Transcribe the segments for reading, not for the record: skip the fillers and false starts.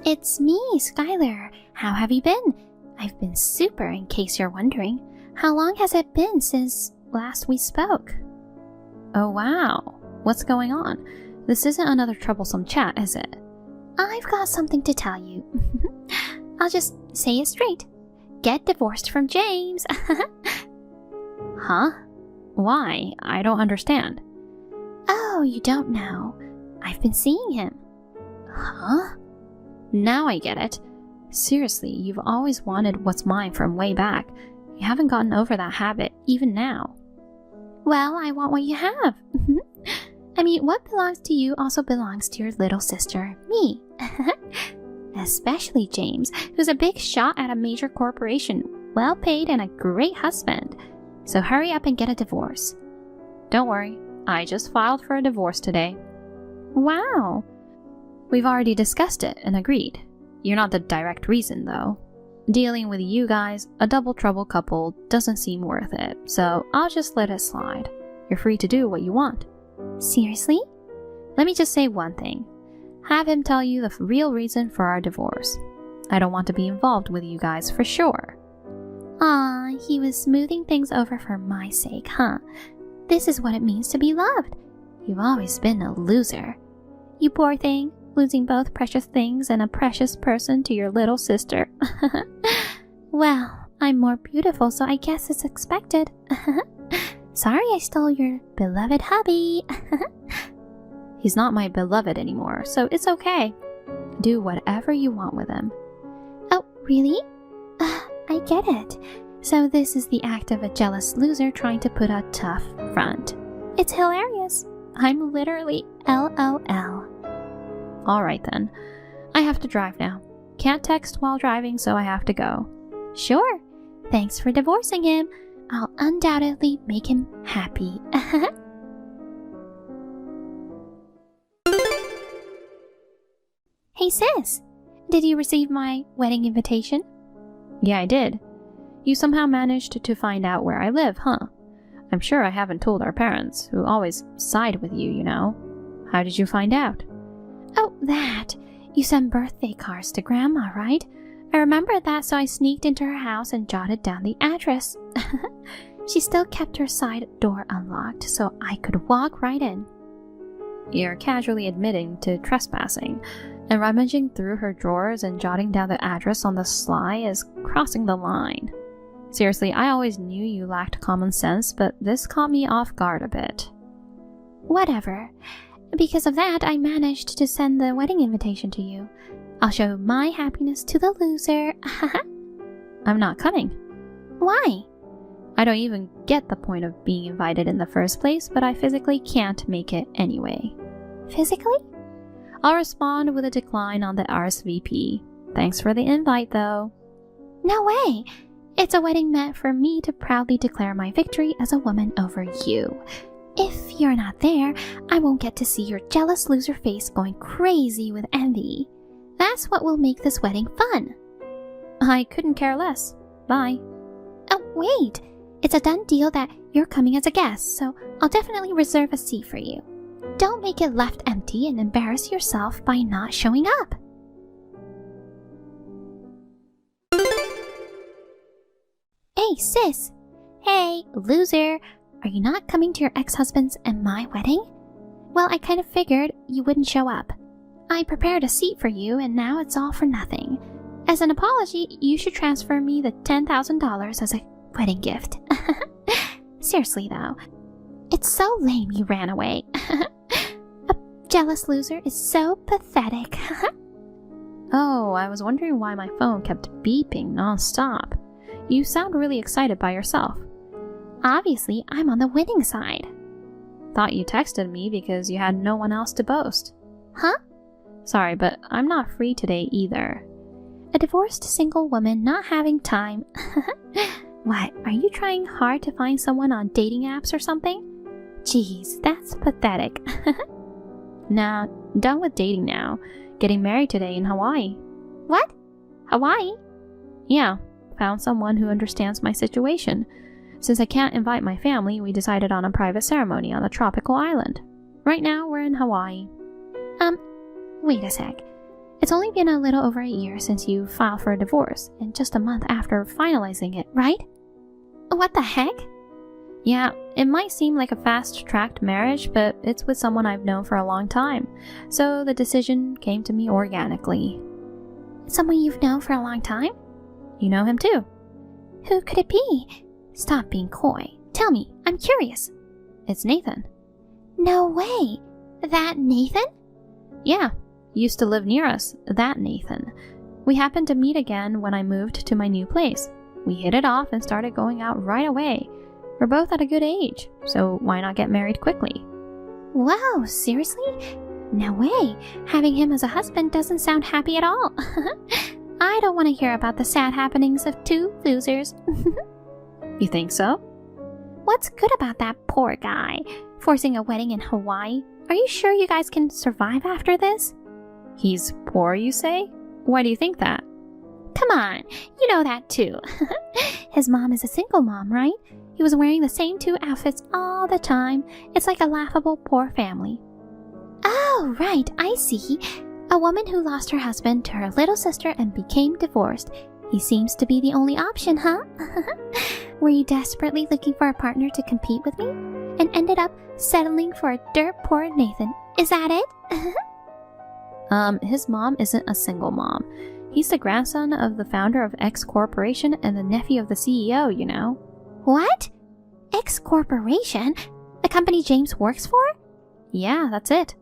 It's me, Skylar. How have you been? I've been super, in case you're wondering. How long has it been since last we spoke? Oh wow, what's going on? This isn't another troublesome chat, is it? I've got something to tell you. I'll just say it straight. Get divorced from James. Huh? Why? I don't understand. Oh, you don't know. I've been seeing him. Huh? Now I get it. Seriously, you've always wanted what's mine from way back. You haven't gotten over that habit, even now. Well, I want what you have. I mean, what belongs to you also belongs to your little sister, me. Especially James, who's a big shot at a major corporation, well paid and a great husband. So hurry up and get a divorce. Don't worry, I just filed for a divorce today. Wow. We've already discussed it and agreed. You're not the direct reason, though. Dealing with you guys, a double trouble couple, doesn't seem worth it, so I'll just let it slide. You're free to do what you want. Seriously? Let me just say one thing. Have him tell you the real reason for our divorce. I don't want to be involved with you guys for sure. Aw, he was smoothing things over for my sake, huh? This is what it means to be loved. You've always been a loser. You poor thing, losing both precious things and a precious person to your little sister. Well, I'm more beautiful, so I guess it's expected. Sorry I stole your beloved hubby. He's not my beloved anymore, so it's okay. Do whatever you want with him. Oh, really? I get it. So this is the act of a jealous loser trying to put a tough front. It's hilarious. I'm literally LOL. Alright then. I have to drive now. Can't text while driving, so I have to go. Sure. Thanks for divorcing him. I'll undoubtedly make him happy. Hey sis, did you receive my wedding invitation? Yeah, I did. You somehow managed to find out where I live, huh? I'm sure I haven't told our parents, who always side with you, you know. How did you find out? Oh, that. You sent birthday cards to Grandma, right? I remembered that, so I sneaked into her house and jotted down the address. She still kept her side door unlocked, so I could walk right in. You're casually admitting to trespassing, and rummaging through her drawers and jotting down the address on the sly is crossing the line. Seriously, I always knew you lacked common sense, but this caught me off guard a bit. Whatever. Because of that, I managed to send the wedding invitation to you. I'll show my happiness to the loser. I'm not coming. Why? I don't even get the point of being invited in the first place, but I physically can't make it anyway. Physically? I'll respond with a decline on the RSVP. Thanks for the invite, though. No way! It's a wedding meant for me to proudly declare my victory as a woman over you. If you're not there, I won't get to see your jealous loser face going crazy with envy. That's what will make this wedding fun. I couldn't care less. Bye. Oh, wait! It's a done deal that you're coming as a guest, so I'll definitely reserve a seat for you. Don't make it left empty and embarrass yourself by not showing up. Hey, sis! Hey, loser! Are you not coming to your ex-husband's and my wedding? Well, I kind of figured you wouldn't show up. I prepared a seat for you, and now it's all for nothing. As an apology, you should transfer me the $10,000 as a wedding gift. Seriously, though. It's so lame you ran away. A jealous loser is so pathetic. Oh, I was wondering why my phone kept beeping non-stop. You sound really excited by yourself. Obviously, I'm on the winning side. Thought you texted me because you had no one else to boast. Huh? Sorry, but I'm not free today either. A divorced single woman not having time. What, are you trying hard to find someone on dating apps or something? Jeez, that's pathetic. Nah, done with dating now. Getting married today in Hawaii. What? Hawaii? Yeah, found someone who understands my situation. Since I can't invite my family, we decided on a private ceremony on a tropical island. Right now, we're in Hawaii. Wait a sec. It's only been a little over a year since you filed for a divorce, and just a month after finalizing it, right? What the heck? Yeah, it might seem like a fast-tracked marriage, but it's with someone I've known for a long time, so the decision came to me organically. Someone you've known for a long time? You know him too. Who could it be? Stop being coy. Tell me, I'm curious. It's Nathan. No way! That Nathan? Yeah, used to live near us, that Nathan. We happened to meet again when I moved to my new place. We hit it off and started going out right away. We're both at a good age, so why not get married quickly? Wow, seriously? No way. Having him as a husband doesn't sound happy at all. I don't want to hear about the sad happenings of two losers. You think so? What's good about that poor guy? Forcing a wedding in Hawaii? Are you sure you guys can survive after this? He's poor, you say? Why do you think that? Come on, you know that too. His mom is a single mom, right? He was wearing the same two outfits all the time. It's like a laughable poor family. Oh, right, I see. A woman who lost her husband to her little sister and became divorced. He seems to be the only option, huh? Were you desperately looking for a partner to compete with me? And ended up settling for a dirt poor Nathan. Is that it? His mom isn't a single mom. He's the grandson of the founder of X Corporation and the nephew of the CEO, you know. What? X Corporation? The company James works for? Yeah, that's it.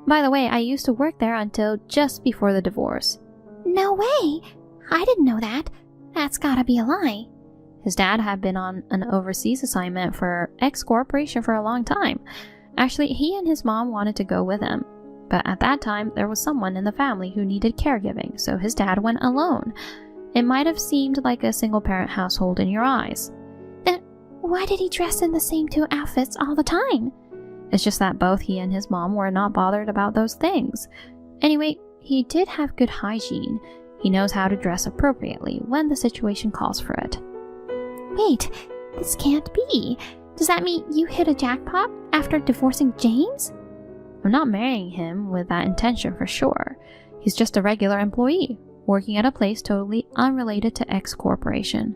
By the way, I used to work there until just before the divorce. No way! I didn't know that. That's gotta be a lie. His dad had been on an overseas assignment for X Corporation for a long time. Actually, he and his mom wanted to go with him. But at that time, there was someone in the family who needed caregiving, so his dad went alone. It might have seemed like a single-parent household in your eyes. Then why did he dress in the same two outfits all the time? It's just that both he and his mom were not bothered about those things. Anyway, he did have good hygiene. He knows how to dress appropriately when the situation calls for it. Wait, this can't be. Does that mean you hit a jackpot after divorcing James? I'm not marrying him with that intention for sure. He's just a regular employee, working at a place totally unrelated to X Corporation.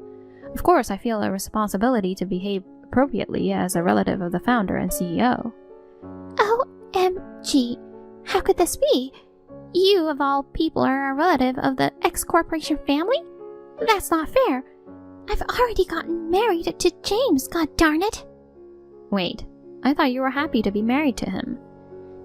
Of course, I feel a responsibility to behave appropriately as a relative of the founder and CEO. OMG, how could this be? You, of all people, are a relative of the X Corporation family? That's not fair. I've already gotten married to James, god darn it. Wait, I thought you were happy to be married to him.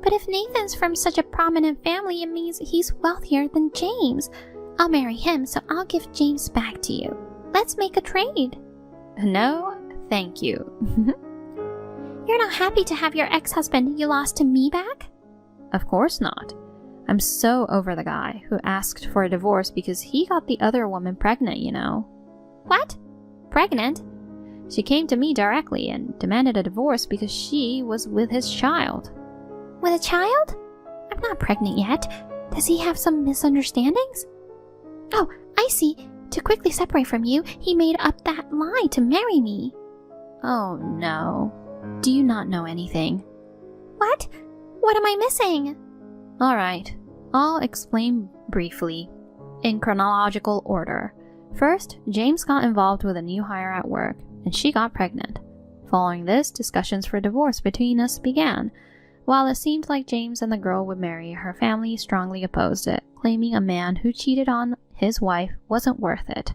But if Nathan's from such a prominent family, it means he's wealthier than James. I'll marry him, so I'll give James back to you. Let's make a trade. No, thank you. You're not happy to have your ex-husband you lost to me back? Of course not. I'm so over the guy who asked for a divorce because he got the other woman pregnant, you know. What? Pregnant? She came to me directly and demanded a divorce because she was with his child. With a child? I'm not pregnant yet. Does he have some misunderstandings? Oh, I see. To quickly separate from you, he made up that lie to marry me. Oh no. Do you not know anything? What? What am I missing? Alright, I'll explain briefly, in chronological order. First, James got involved with a new hire at work, and she got pregnant. Following this, discussions for divorce between us began. While it seemed like James and the girl would marry, her family strongly opposed it, claiming a man who cheated on his wife wasn't worth it.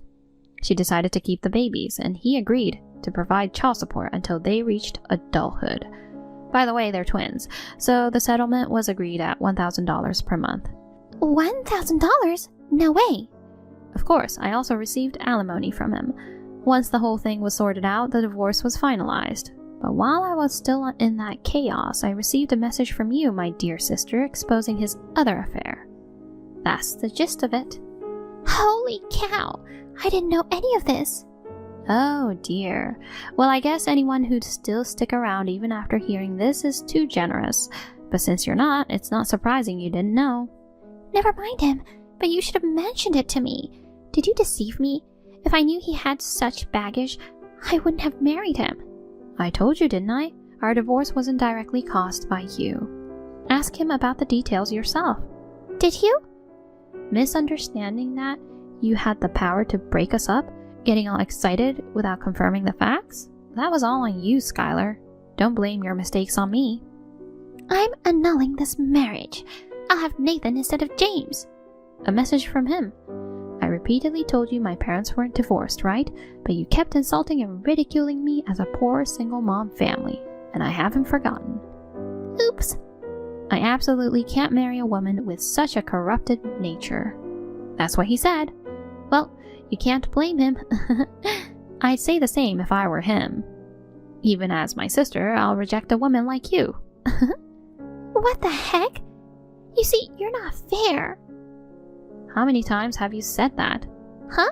She decided to keep the babies, and he agreed to provide child support until they reached adulthood. By the way, they're twins, so the settlement was agreed at $1,000 per month. $1,000? No way. Of course, I also received alimony from him. Once the whole thing was sorted out, the divorce was finalized. But while I was still in that chaos, I received a message from you, my dear sister, exposing his other affair. That's the gist of it. Holy cow! I didn't know any of this. Oh dear. Well, I guess anyone who'd still stick around even after hearing this is too generous. But since you're not, it's not surprising you didn't know. Never mind him, but you should have mentioned it to me. Did you deceive me? If I knew he had such baggage, I wouldn't have married him. I told you, didn't I? Our divorce wasn't directly caused by you. Ask him about the details yourself. Did you? misunderstanding that you had the power to break us up, getting all excited without confirming the facts? That was all on you, Skylar. Don't blame your mistakes on me. I'm annulling this marriage. I'll have Nathan instead of James. A message from him. I repeatedly told you my parents weren't divorced, right? But you kept insulting and ridiculing me as a poor single mom family, and I haven't forgotten. Oops. I absolutely can't marry a woman with such a corrupted nature. That's what he said. Well, you can't blame him. I'd say the same if I were him. Even as my sister, I'll reject a woman like you. What the heck? You see, you're not fair. How many times have you said that? Huh?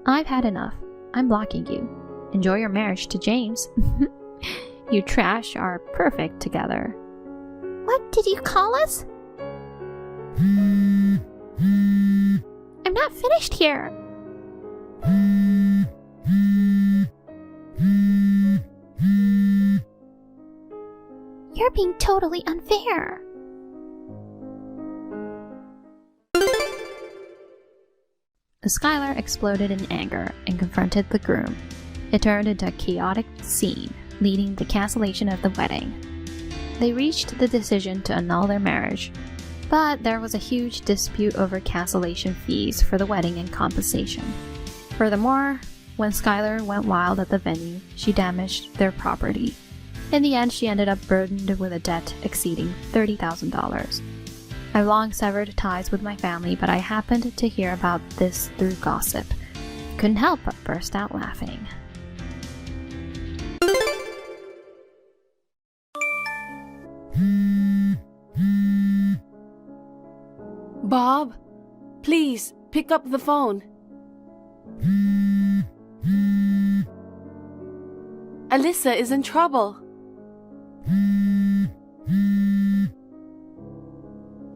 I've had enough. I'm blocking you. Enjoy your marriage to James. You trash are perfect together. What did you call us? I'm not finished here. You're being totally unfair. Skylar exploded in anger and confronted the groom. It turned into a chaotic scene, leading to cancellation of the wedding. They reached the decision to annul their marriage, but there was a huge dispute over cancellation fees for the wedding and compensation. Furthermore, when Skylar went wild at the venue, she damaged their property. In the end, she ended up burdened with a debt exceeding $30,000. I've long severed ties with my family, but I happened to hear about this through gossip. Couldn't help but burst out laughing. Bob, please pick up the phone. Alyssa is in trouble.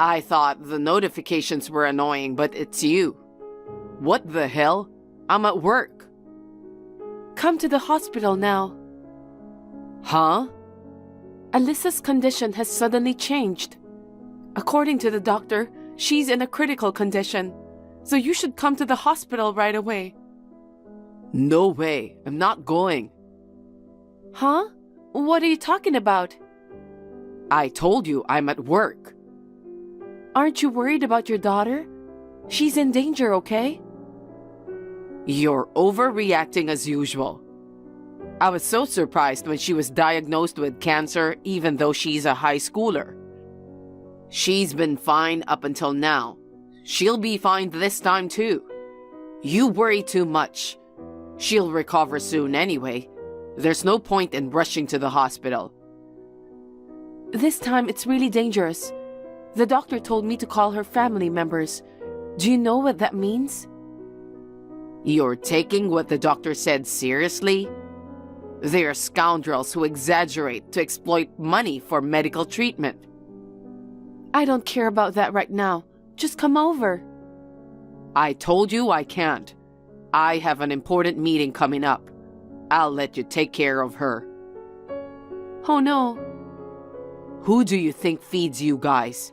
I thought the notifications were annoying, but it's you. What the hell? I'm at work. Come to the hospital now. Huh? Alyssa's condition has suddenly changed. According to the doctor, she's in a critical condition, so you should come to the hospital right away. No way, I'm not going. Huh? What are you talking about? I told you I'm at work. Aren't you worried about your daughter? She's in danger, okay? You're overreacting as usual. I was so surprised when she was diagnosed with cancer, even though she's a high schooler. She's been fine up until now. She'll be fine this time too. You worry too much. She'll recover soon anyway. There's no point in rushing to the hospital. This time it's really dangerous. The doctor told me to call her family members. Do you know what that means? You're taking what the doctor said seriously? They are scoundrels who exaggerate to exploit money for medical treatment. I don't care about that right now. Just come over. I told you I can't. I have an important meeting coming up. I'll let you take care of her. Oh no. Who do you think feeds you guys?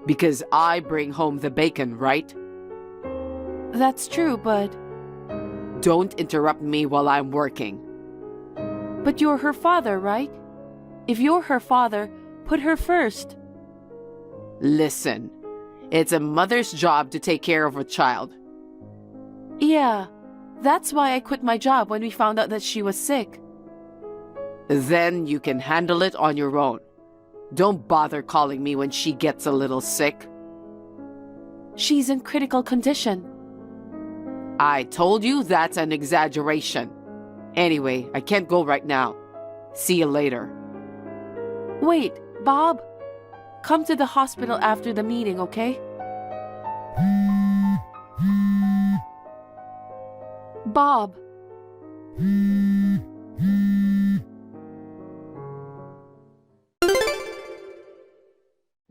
Because I bring home the bacon, right? That's true, but... Don't interrupt me while I'm working. But you're her father, right? If you're her father, put her first. Listen, it's a mother's job to take care of a child. Yeah, that's why I quit my job when we found out that she was sick. Then you can handle it on your own. Don't bother calling me when she gets a little sick. She's in critical condition. I told you that's an exaggeration. Anyway, I can't go right now. See you later. Wait, Bob. Come to the hospital after the meeting, okay? Bob.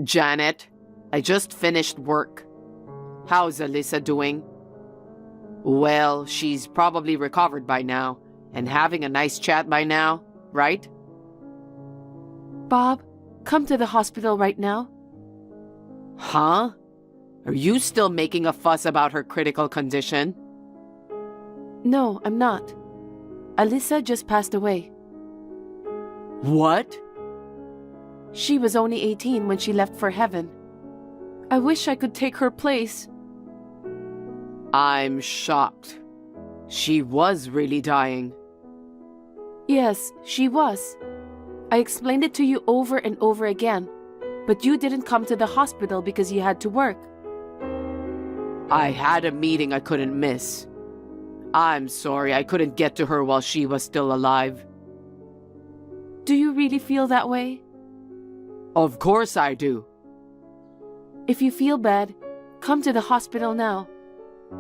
Janet, I just finished work. How's Alyssa doing? Well, she's probably recovered by now and having a nice chat by now, right? Bob, come to the hospital right now. Huh? Are you still making a fuss about her critical condition? No, I'm not. Alyssa just passed away. What? She was only 18 when she left for heaven. I wish I could take her place. I'm shocked. She was really dying. Yes, she was. I explained it to you over and over again, but you didn't come to the hospital because you had to work. I had a meeting I couldn't miss. I'm sorry I couldn't get to her while she was still alive. Do you really feel that way? Of course I do. If you feel bad, come to the hospital now.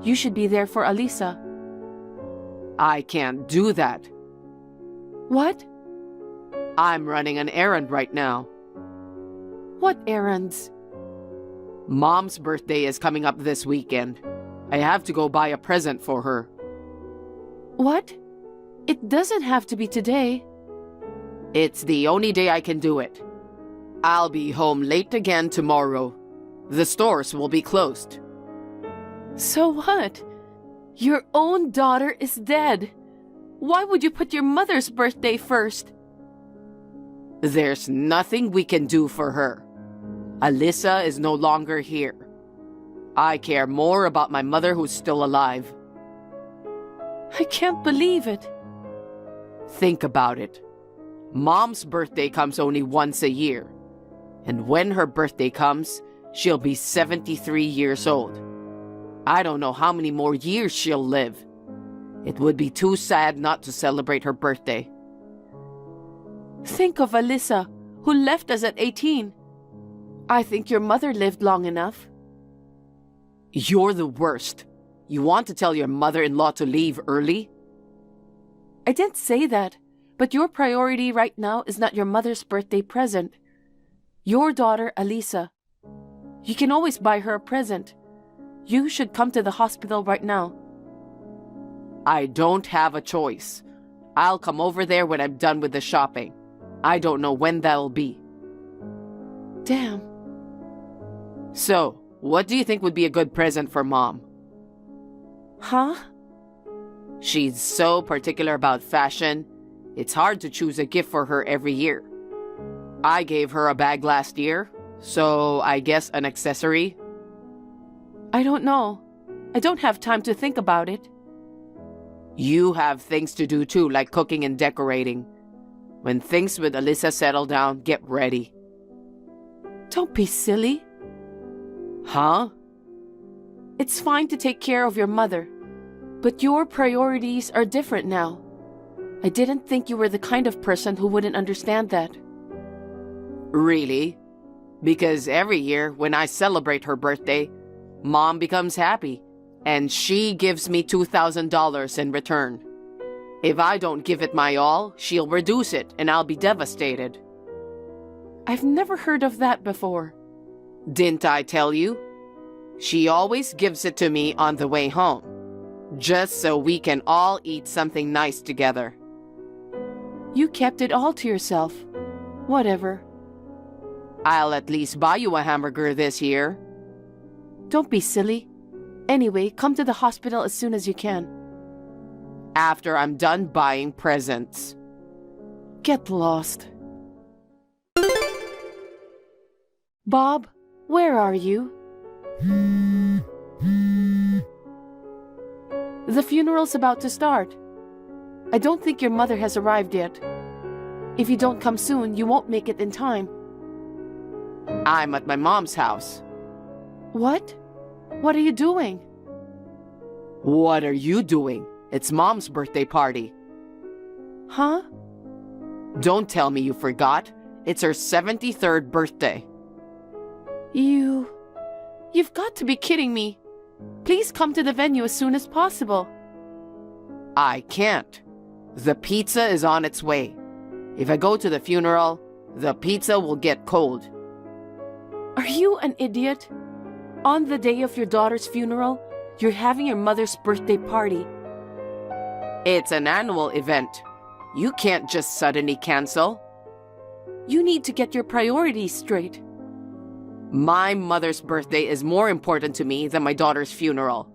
You should be there for Alyssa. I can't do that. What? I'm running an errand right now. What errands? Mom's birthday is coming up this weekend. I have to go buy a present for her. What? It doesn't have to be today. It's the only day I can do it. I'll be home late again tomorrow. The stores will be closed. So what? Your own daughter is dead. Why would you put your mother's birthday first? There's nothing we can do for her. Alyssa is no longer here. I care more about my mother who's still alive. I can't believe it. Think about it. Mom's birthday comes only once a year. And when her birthday comes, she'll be 73 years old. I don't know how many more years she'll live. It would be too sad not to celebrate her birthday. Think of Alyssa, who left us at 18. I think your mother lived long enough. You're the worst. You want to tell your mother-in-law to leave early? I didn't say that, but your priority right now is not your mother's birthday present. Your daughter, Alyssa. You can always buy her a present. You should come to the hospital right now. I don't have a choice. I'll come over there when I'm done with the shopping. I don't know when that'll be. Damn. So, what do you think would be a good present for Mom? Huh? She's so particular about fashion, it's hard to choose a gift for her every year. I gave her a bag last year, so I guess an accessory. I don't know. I don't have time to think about it. You have things to do too, like cooking and decorating. When things with Alyssa settle down, get ready. Don't be silly. Huh? It's fine to take care of your mother, but your priorities are different now. I didn't think you were the kind of person who wouldn't understand that. Really? Because every year when I celebrate her birthday, Mom becomes happy, and she gives me $2,000 in return. If I don't give it my all, she'll reduce it, and I'll be devastated. I've never heard of that before. Didn't I tell you? She always gives it to me on the way home, just so we can all eat something nice together. You kept it all to yourself. Whatever. I'll at least buy you a hamburger this year. Don't be silly. Anyway, come to the hospital as soon as you can. After I'm done buying presents. Get lost. Bob, where are you? The funeral's about to start. I don't think your mother has arrived yet. If you don't come soon, you won't make it in time. I'm at my mom's house. What? What are you doing? What are you doing? It's Mom's birthday party. Huh? Don't tell me you forgot. It's her 73rd birthday. You've got to be kidding me. Please come to the venue as soon as possible. I can't. The pizza is on its way. If I go to the funeral, the pizza will get cold. Are you an idiot? On the day of your daughter's funeral, you're having your mother's birthday party. It's an annual event. You can't just suddenly cancel. You need to get your priorities straight. My mother's birthday is more important to me than my daughter's funeral.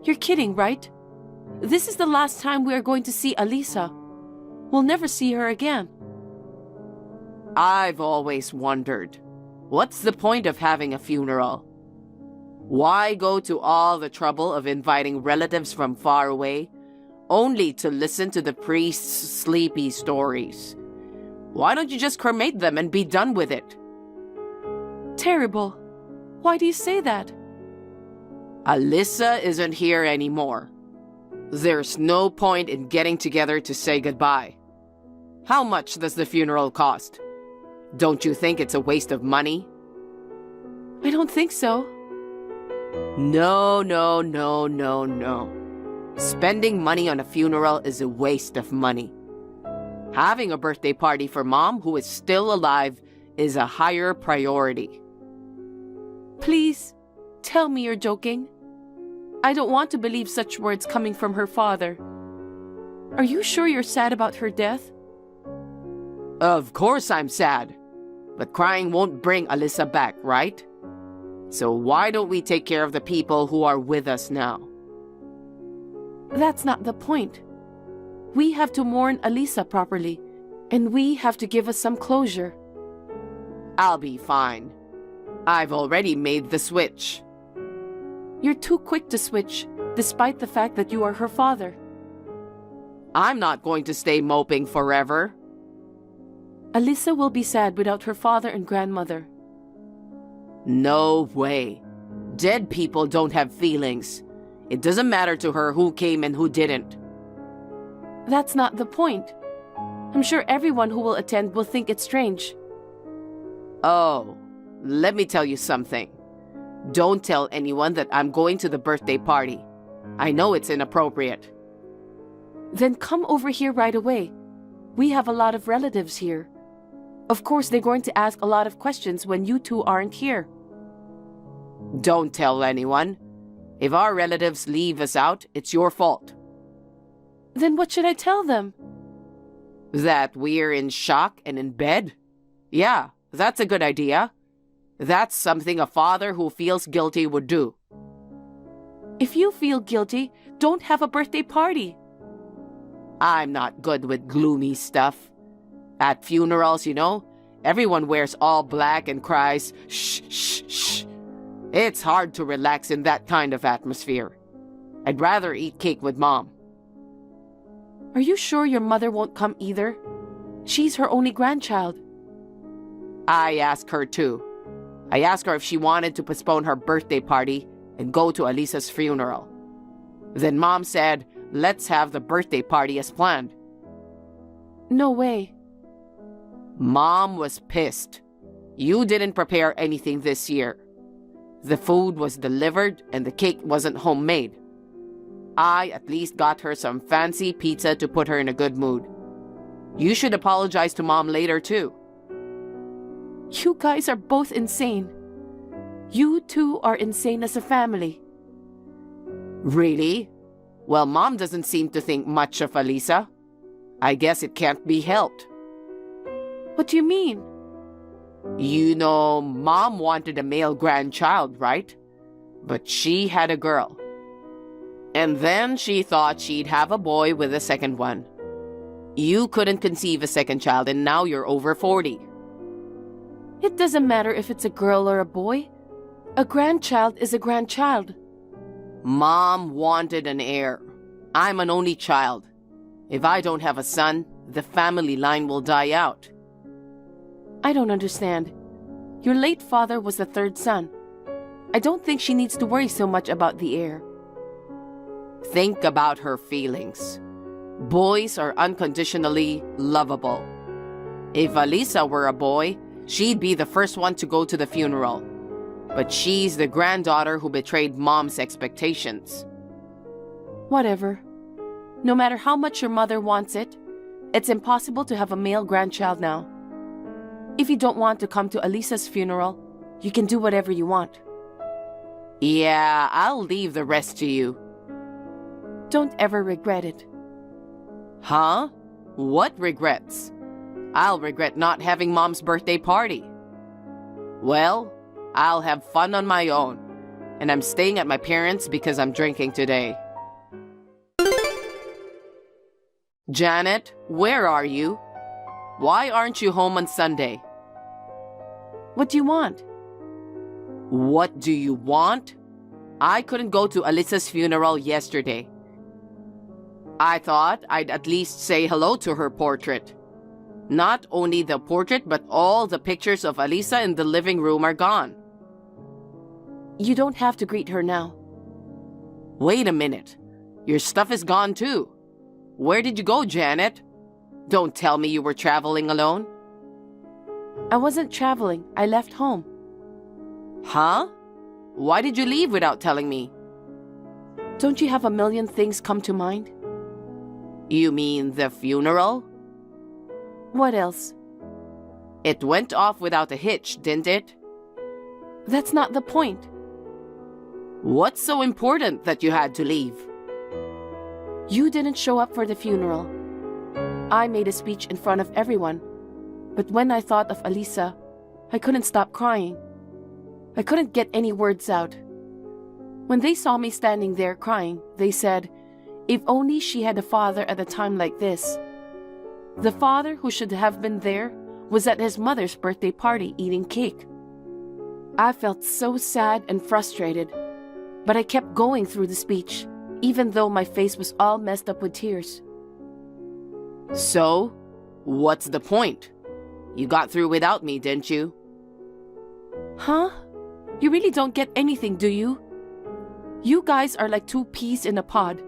You're kidding, right? This is the last time we are going to see Alisa. We'll never see her again. I've always wondered, what's the point of having a funeral? Why go to all the trouble of inviting relatives from far away, only to listen to the priest's sleepy stories? Why don't you just cremate them and be done with it? Terrible. Why do you say that? Alisa isn't here anymore. There's no point in getting together to say goodbye. How much does the funeral cost? Don't you think it's a waste of money? I don't think so. No. Spending money on a funeral is a waste of money. Having a birthday party for Mom, who is still alive, is a higher priority. Please, tell me you're joking. I don't want to believe such words coming from her father. Are you sure you're sad about her death? Of course I'm sad. But crying won't bring Alisa back, right? So why don't we take care of the people who are with us now? That's not the point. We have to mourn Alisa properly, and we have to give us some closure. I'll be fine. I've already made the switch. You're too quick to switch, despite the fact that you are her father. I'm not going to stay moping forever. Alisa will be sad without her father and grandmother. No way. Dead people don't have feelings. It doesn't matter to her who came and who didn't. That's not the point. I'm sure everyone who will attend will think it's strange. Oh, let me tell you something. Don't tell anyone that I'm going to the birthday party. I know it's inappropriate. Then come over here right away. We have a lot of relatives here. Of course, they're going to ask a lot of questions when you two aren't here. Don't tell anyone. If our relatives leave us out, it's your fault. Then what should I tell them? That we're in shock and in bed? Yeah, that's a good idea. That's something a father who feels guilty would do. If you feel guilty, don't have a birthday party. I'm not good with gloomy stuff. At funerals, everyone wears all black and cries, shh, shh, shh. It's hard to relax in that kind of atmosphere. I'd rather eat cake with Mom. Are you sure your mother won't come either? She's her only grandchild. I asked her too. I asked her if she wanted to postpone her birthday party and go to Alisa's funeral. Then Mom said, let's have the birthday party as planned. No way. Mom was pissed. You didn't prepare anything this year. The food was delivered and the cake wasn't homemade. I at least got her some fancy pizza to put her in a good mood. You should apologize to Mom later too. You guys are both insane. You two are insane as a family. Really? Well, Mom doesn't seem to think much of Alisa. I guess it can't be helped. What do you mean? Mom wanted a male grandchild, right? But she had a girl. And then she thought she'd have a boy with a second one. You couldn't conceive a second child and now you're over 40. It doesn't matter if it's a girl or a boy. A grandchild is a grandchild. Mom wanted an heir. I'm an only child. If I don't have a son, the family line will die out. I don't understand. Your late father was the third son. I don't think she needs to worry so much about the heir. Think about her feelings. Boys are unconditionally lovable. If Alisa were a boy, she'd be the first one to go to the funeral. But she's the granddaughter who betrayed Mom's expectations. Whatever. No matter how much your mother wants it, it's impossible to have a male grandchild now. If you don't want to come to Alisa's funeral, you can do whatever you want. Yeah, I'll leave the rest to you. Don't ever regret it. Huh? What regrets? I'll regret not having Mom's birthday party. Well, I'll have fun on my own. And I'm staying at my parents' because I'm drinking today. Janet, where are you? Why aren't you home on Sunday? What do you want? What do you want? I couldn't go to Alyssa's funeral yesterday. I thought I'd at least say hello to her portrait. Not only the portrait, but all the pictures of Alyssa in the living room are gone. You don't have to greet her now. Wait a minute. Your stuff is gone too. Where did you go, Janet? Don't tell me you were traveling alone. I wasn't traveling. I left home. Huh? Why did you leave without telling me? Don't you have a million things come to mind? You mean the funeral? What else? It went off without a hitch, didn't it? That's not the point. What's so important that you had to leave? You didn't show up for the funeral. I made a speech in front of everyone, but when I thought of Alyssa, I couldn't stop crying. I couldn't get any words out. When they saw me standing there crying, they said, if only she had a father at a time like this. The father who should have been there was at his mother's birthday party eating cake. I felt so sad and frustrated, but I kept going through the speech, even though my face was all messed up with tears. So, what's the point? You got through without me, didn't you? Huh? You really don't get anything, do you? You guys are like two peas in a pod.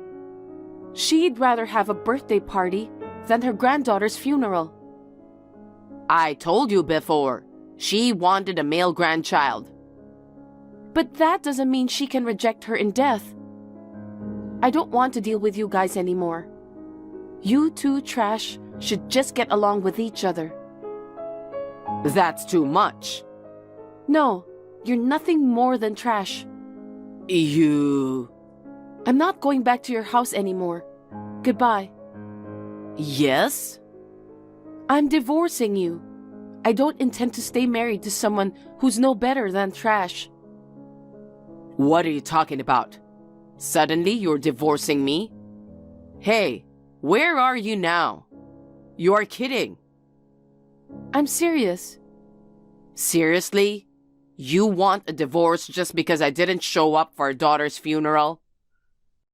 She'd rather have a birthday party than her granddaughter's funeral. I told you before, she wanted a male grandchild. But that doesn't mean she can reject her in death. I don't want to deal with you guys anymore. You two trash should just get along with each other. That's too much. No, you're nothing more than trash. You... I'm not going back to your house anymore. Goodbye. Yes? I'm divorcing you. I don't intend to stay married to someone who's no better than trash. What are you talking about? Suddenly you're divorcing me? Hey, where are you now? You are kidding. I'm serious. Seriously? You want a divorce just because I didn't show up for our daughter's funeral?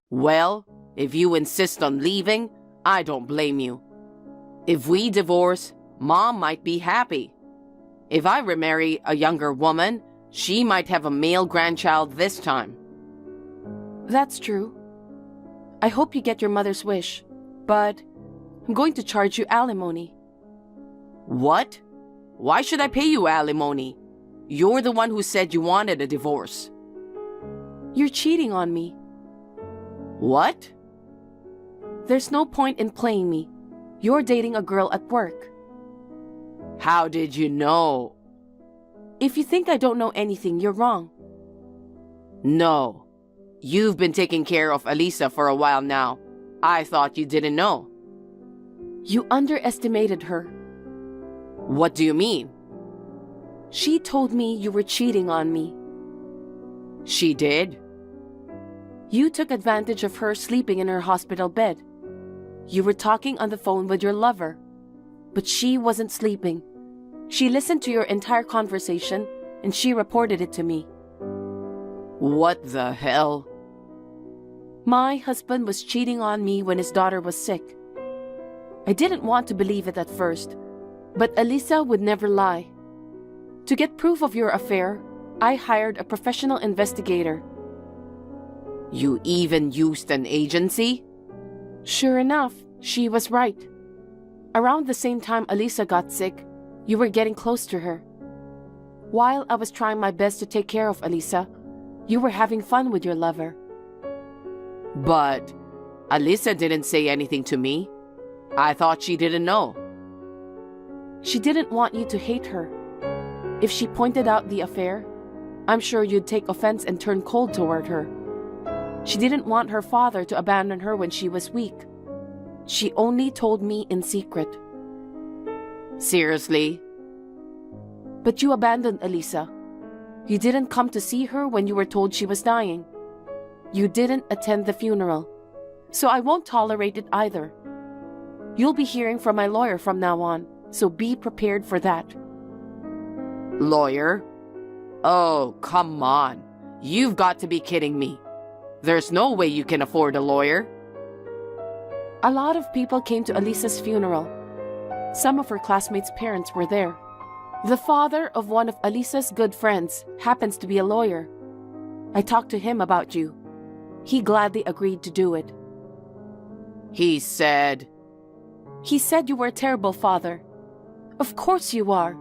Well, if you insist on leaving, I don't blame you. If we divorce, Mom might be happy. If I remarry a younger woman, she might have a male grandchild this time. That's true. I hope you get your mother's wish, but I'm going to charge you alimony. What? Why should I pay you alimony? You're the one who said you wanted a divorce. You're cheating on me. What? There's no point in playing me. You're dating a girl at work. How did you know? If you think I don't know anything, you're wrong. No. You've been taking care of Alyssa for a while now. I thought you didn't know. You underestimated her. What do you mean? She told me you were cheating on me. She did? You took advantage of her sleeping in her hospital bed. You were talking on the phone with your lover, but she wasn't sleeping. She listened to your entire conversation and she reported it to me. What the hell? My husband was cheating on me when his daughter was sick. I didn't want to believe it at first, but Alyssa would never lie. To get proof of your affair, I hired a professional investigator. You even used an agency? Sure enough, she was right. Around the same time Alyssa got sick, you were getting close to her. While I was trying my best to take care of Alyssa, you were having fun with your lover. But Alyssa didn't say anything to me. I thought she didn't know. She didn't want you to hate her. If she pointed out the affair, I'm sure you'd take offense and turn cold toward her. She didn't want her father to abandon her when she was weak. She only told me in secret. Seriously? But you abandoned Alyssa. You didn't come to see her when you were told she was dying. You didn't attend the funeral, so I won't tolerate it either. You'll be hearing from my lawyer from now on, so be prepared for that. Lawyer? Oh, come on. You've got to be kidding me. There's no way you can afford a lawyer. A lot of people came to Alisa's funeral. Some of her classmates' parents were there. The father of one of Alisa's good friends happens to be a lawyer. I talked to him about you. He gladly agreed to do it. He said you were a terrible father. Of course you are.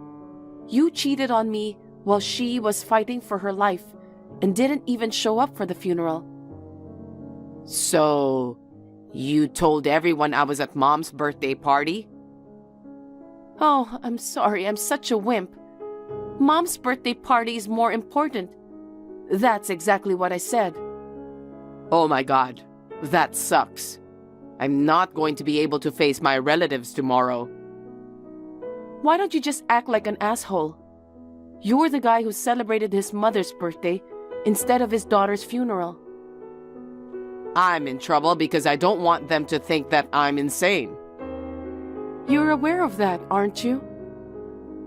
You cheated on me while she was fighting for her life and didn't even show up for the funeral. So, you told everyone I was at Mom's birthday party? Oh, I'm sorry, I'm such a wimp. Mom's birthday party is more important. That's exactly what I said. Oh my God, that sucks. I'm not going to be able to face my relatives tomorrow. Why don't you just act like an asshole? You're the guy who celebrated his mother's birthday instead of his daughter's funeral. I'm in trouble because I don't want them to think that I'm insane. You're aware of that, aren't you?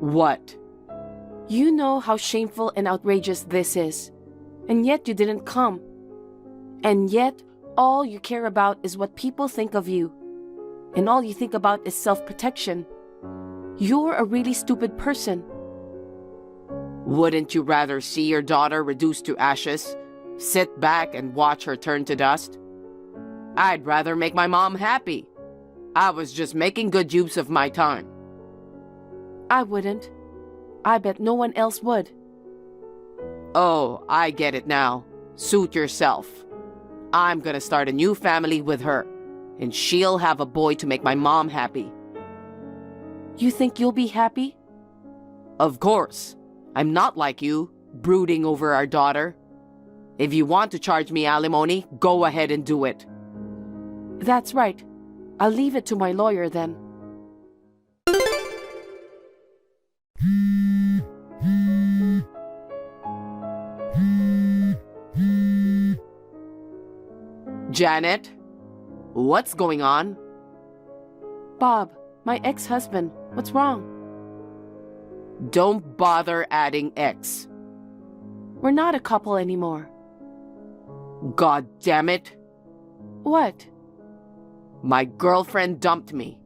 What? You know how shameful and outrageous this is, and yet you didn't come. And yet, all you care about is what people think of you, and all you think about is self-protection. You're a really stupid person. Wouldn't you rather see your daughter reduced to ashes, sit back and watch her turn to dust? I'd rather make my mom happy. I was just making good use of my time. I wouldn't. I bet no one else would. Oh, I get it now. Suit yourself. I'm gonna start a new family with her, and she'll have a boy to make my mom happy. You think you'll be happy? Of course. I'm not like you, brooding over our daughter. If you want to charge me alimony, go ahead and do it. That's right. I'll leave it to my lawyer then. Janet? What's going on? Bob, my ex-husband. What's wrong? Don't bother adding ex. We're not a couple anymore. God damn it. What? My girlfriend dumped me.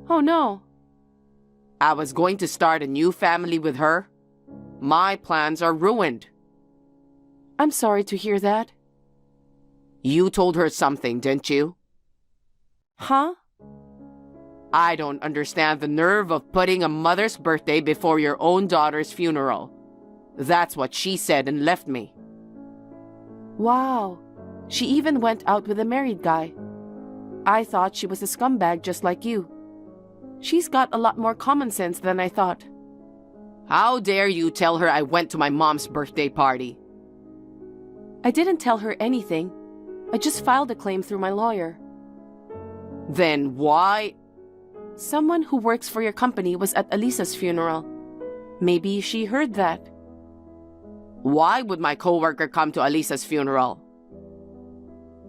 Oh no. I was going to start a new family with her. My plans are ruined. I'm sorry to hear that. You told her something, didn't you? Huh? I don't understand the nerve of putting a mother's birthday before your own daughter's funeral. That's what she said and left me. Wow. She even went out with a married guy. I thought she was a scumbag just like you. She's got a lot more common sense than I thought. How dare you tell her I went to my mom's birthday party? I didn't tell her anything. I just filed a claim through my lawyer. Then why? Someone who works for your company was at Alisa's funeral. Maybe she heard that. Why would my coworker come to Alisa's funeral?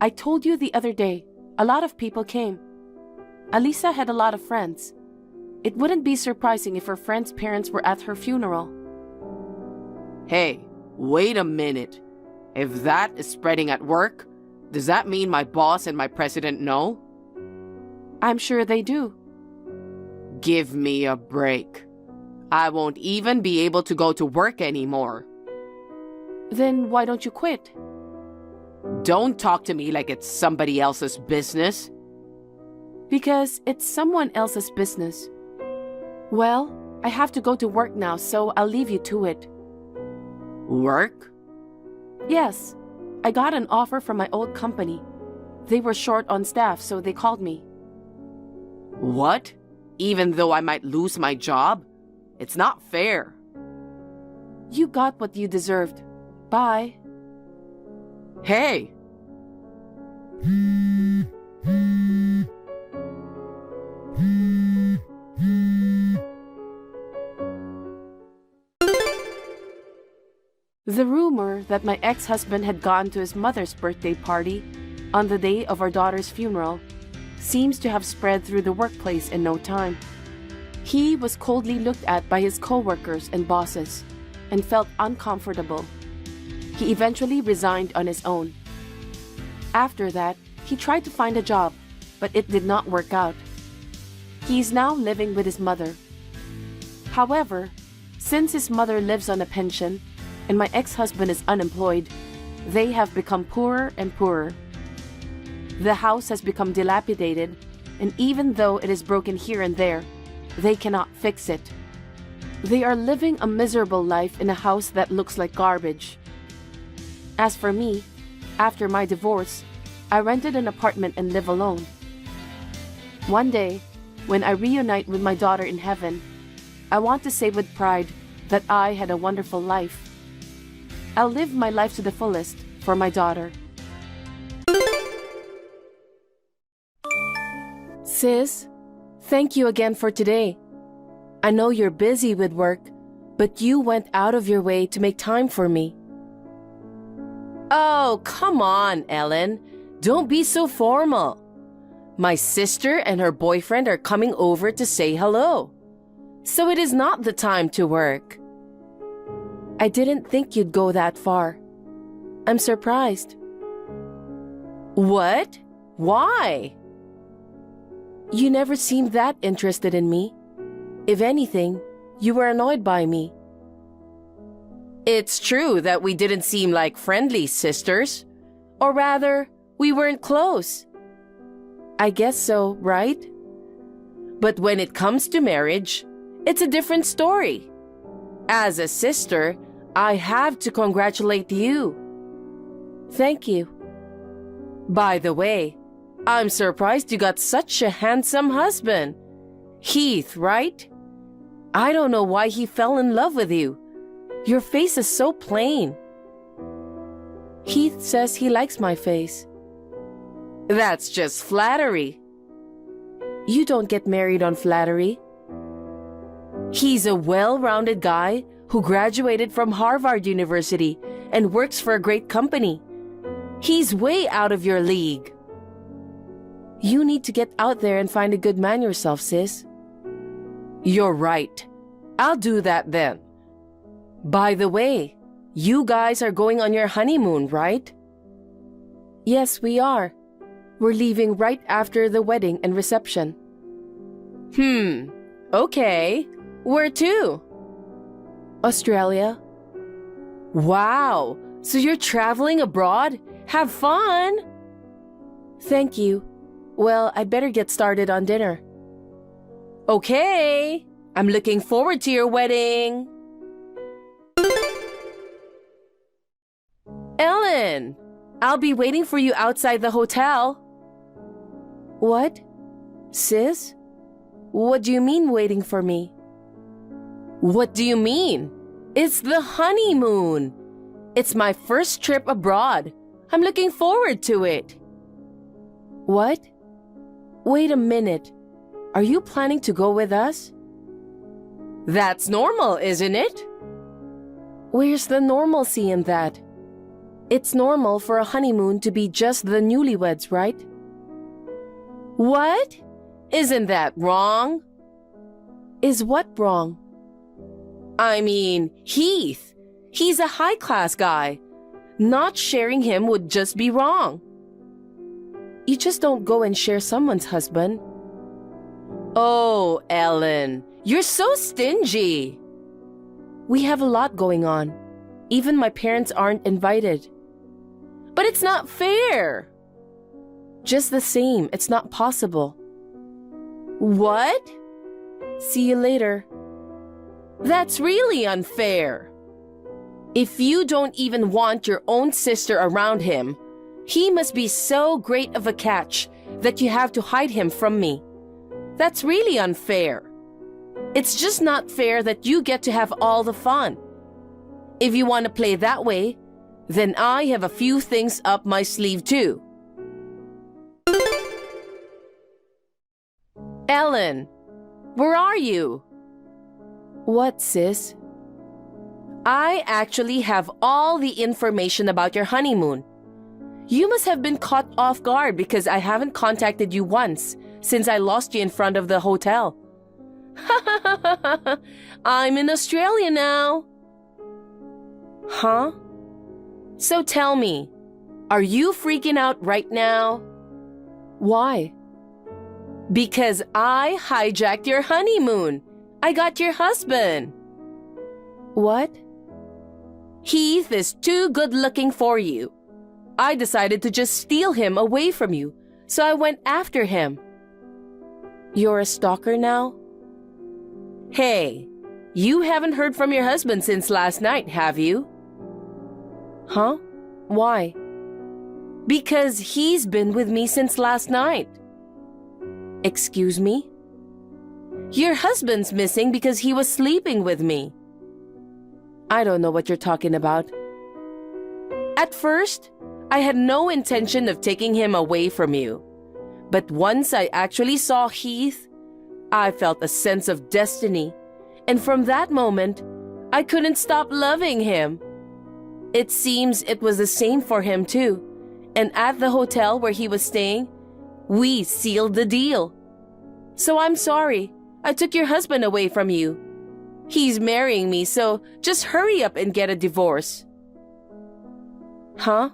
I told you the other day, a lot of people came. Alisa had a lot of friends. It wouldn't be surprising if her friends' parents were at her funeral. Hey, wait a minute. If that is spreading at work, does that mean my boss and my president know? I'm sure they do. Give me a break. I won't even be able to go to work anymore. Then why don't you quit? Don't talk to me like it's somebody else's business. Because it's someone else's business. Well, I have to go to work now, so I'll leave you to it. Work? Yes. I got an offer from my old company. They were short on staff, so they called me. What? Even though I might lose my job? It's not fair. You got what you deserved. Bye. Hey! The rumor that my ex-husband had gone to his mother's birthday party on the day of our daughter's funeral seems to have spread through the workplace in no time. He was coldly looked at by his co-workers and bosses and felt uncomfortable. He eventually resigned on his own. After that, he tried to find a job, but it did not work out. He is now living with his mother. However, since his mother lives on a pension and my ex-husband is unemployed, they have become poorer and poorer. The house has become dilapidated, and even though it is broken here and there, they cannot fix it. They are living a miserable life in a house that looks like garbage. As for me, after my divorce, I rented an apartment and live alone. One day, when I reunite with my daughter in heaven, I want to say with pride that I had a wonderful life. I'll live my life to the fullest for my daughter. Sis, thank you again for today. I know you're busy with work, but you went out of your way to make time for me. Oh, come on, Ellen. Don't be so formal. My sister and her boyfriend are coming over to say hello. So it is not the time to work. I didn't think you'd go that far. I'm surprised. What? Why? You never seemed that interested in me. If anything, you were annoyed by me. It's true that we didn't seem like friendly sisters. Or rather, we weren't close. I guess so, right? But when it comes to marriage, it's a different story. As a sister, I have to congratulate you. Thank you. By the way, I'm surprised you got such a handsome husband. Heath, right? I don't know why he fell in love with you. Your face is so plain. Heath says he likes my face. That's just flattery. You don't get married on flattery. He's a well-rounded guy who graduated from Harvard University and works for a great company. He's way out of your league. You need to get out there and find a good man yourself, sis. You're right. I'll do that then. By the way, you guys are going on your honeymoon, right? Yes, we are. We're leaving right after the wedding and reception. Okay. Where to? Australia. Wow, so you're traveling abroad? Have fun! Thank you. Well, I'd better get started on dinner. Okay, I'm looking forward to your wedding. Ellen, I'll be waiting for you outside the hotel. What? Sis? What do you mean waiting for me? What do you mean? It's the honeymoon. It's my first trip abroad. I'm looking forward to it. What? Wait a minute. Are you planning to go with us? That's normal, isn't it? Where's the normalcy in that? It's normal for a honeymoon to be just the newlyweds, right? What? Isn't that wrong? Is what wrong? I mean, Heath. He's a high-class guy. Not sharing him would just be wrong. You just don't go and share someone's husband. Oh, Ellen, you're so stingy. We have a lot going on. Even my parents aren't invited. But it's not fair. Just the same, it's not possible. What? See you later. That's really unfair. If you don't even want your own sister around him, he must be so great of a catch that you have to hide him from me. That's really unfair. It's just not fair that you get to have all the fun. If you want to play that way, then I have a few things up my sleeve too. Ellen, where are you? What, sis? I actually have all the information about your honeymoon. You must have been caught off guard because I haven't contacted you once since I lost you in front of the hotel. I'm in Australia now. Huh? So tell me, are you freaking out right now? Why? Because I hijacked your honeymoon. I got your husband. What? Heath is too good looking for you. I decided to just steal him away from you, so I went after him. You're a stalker now? Hey, you haven't heard from your husband since last night, have you? Huh? Why? Because he's been with me since last night. Excuse me? Your husband's missing because he was sleeping with me. I don't know what you're talking about. At first, I had no intention of taking him away from you. But once I actually saw Heath, I felt a sense of destiny. And from that moment, I couldn't stop loving him. It seems it was the same for him too. And at the hotel where he was staying, we sealed the deal. So I'm sorry, I took your husband away from you. He's marrying me, so just hurry up and get a divorce. Huh?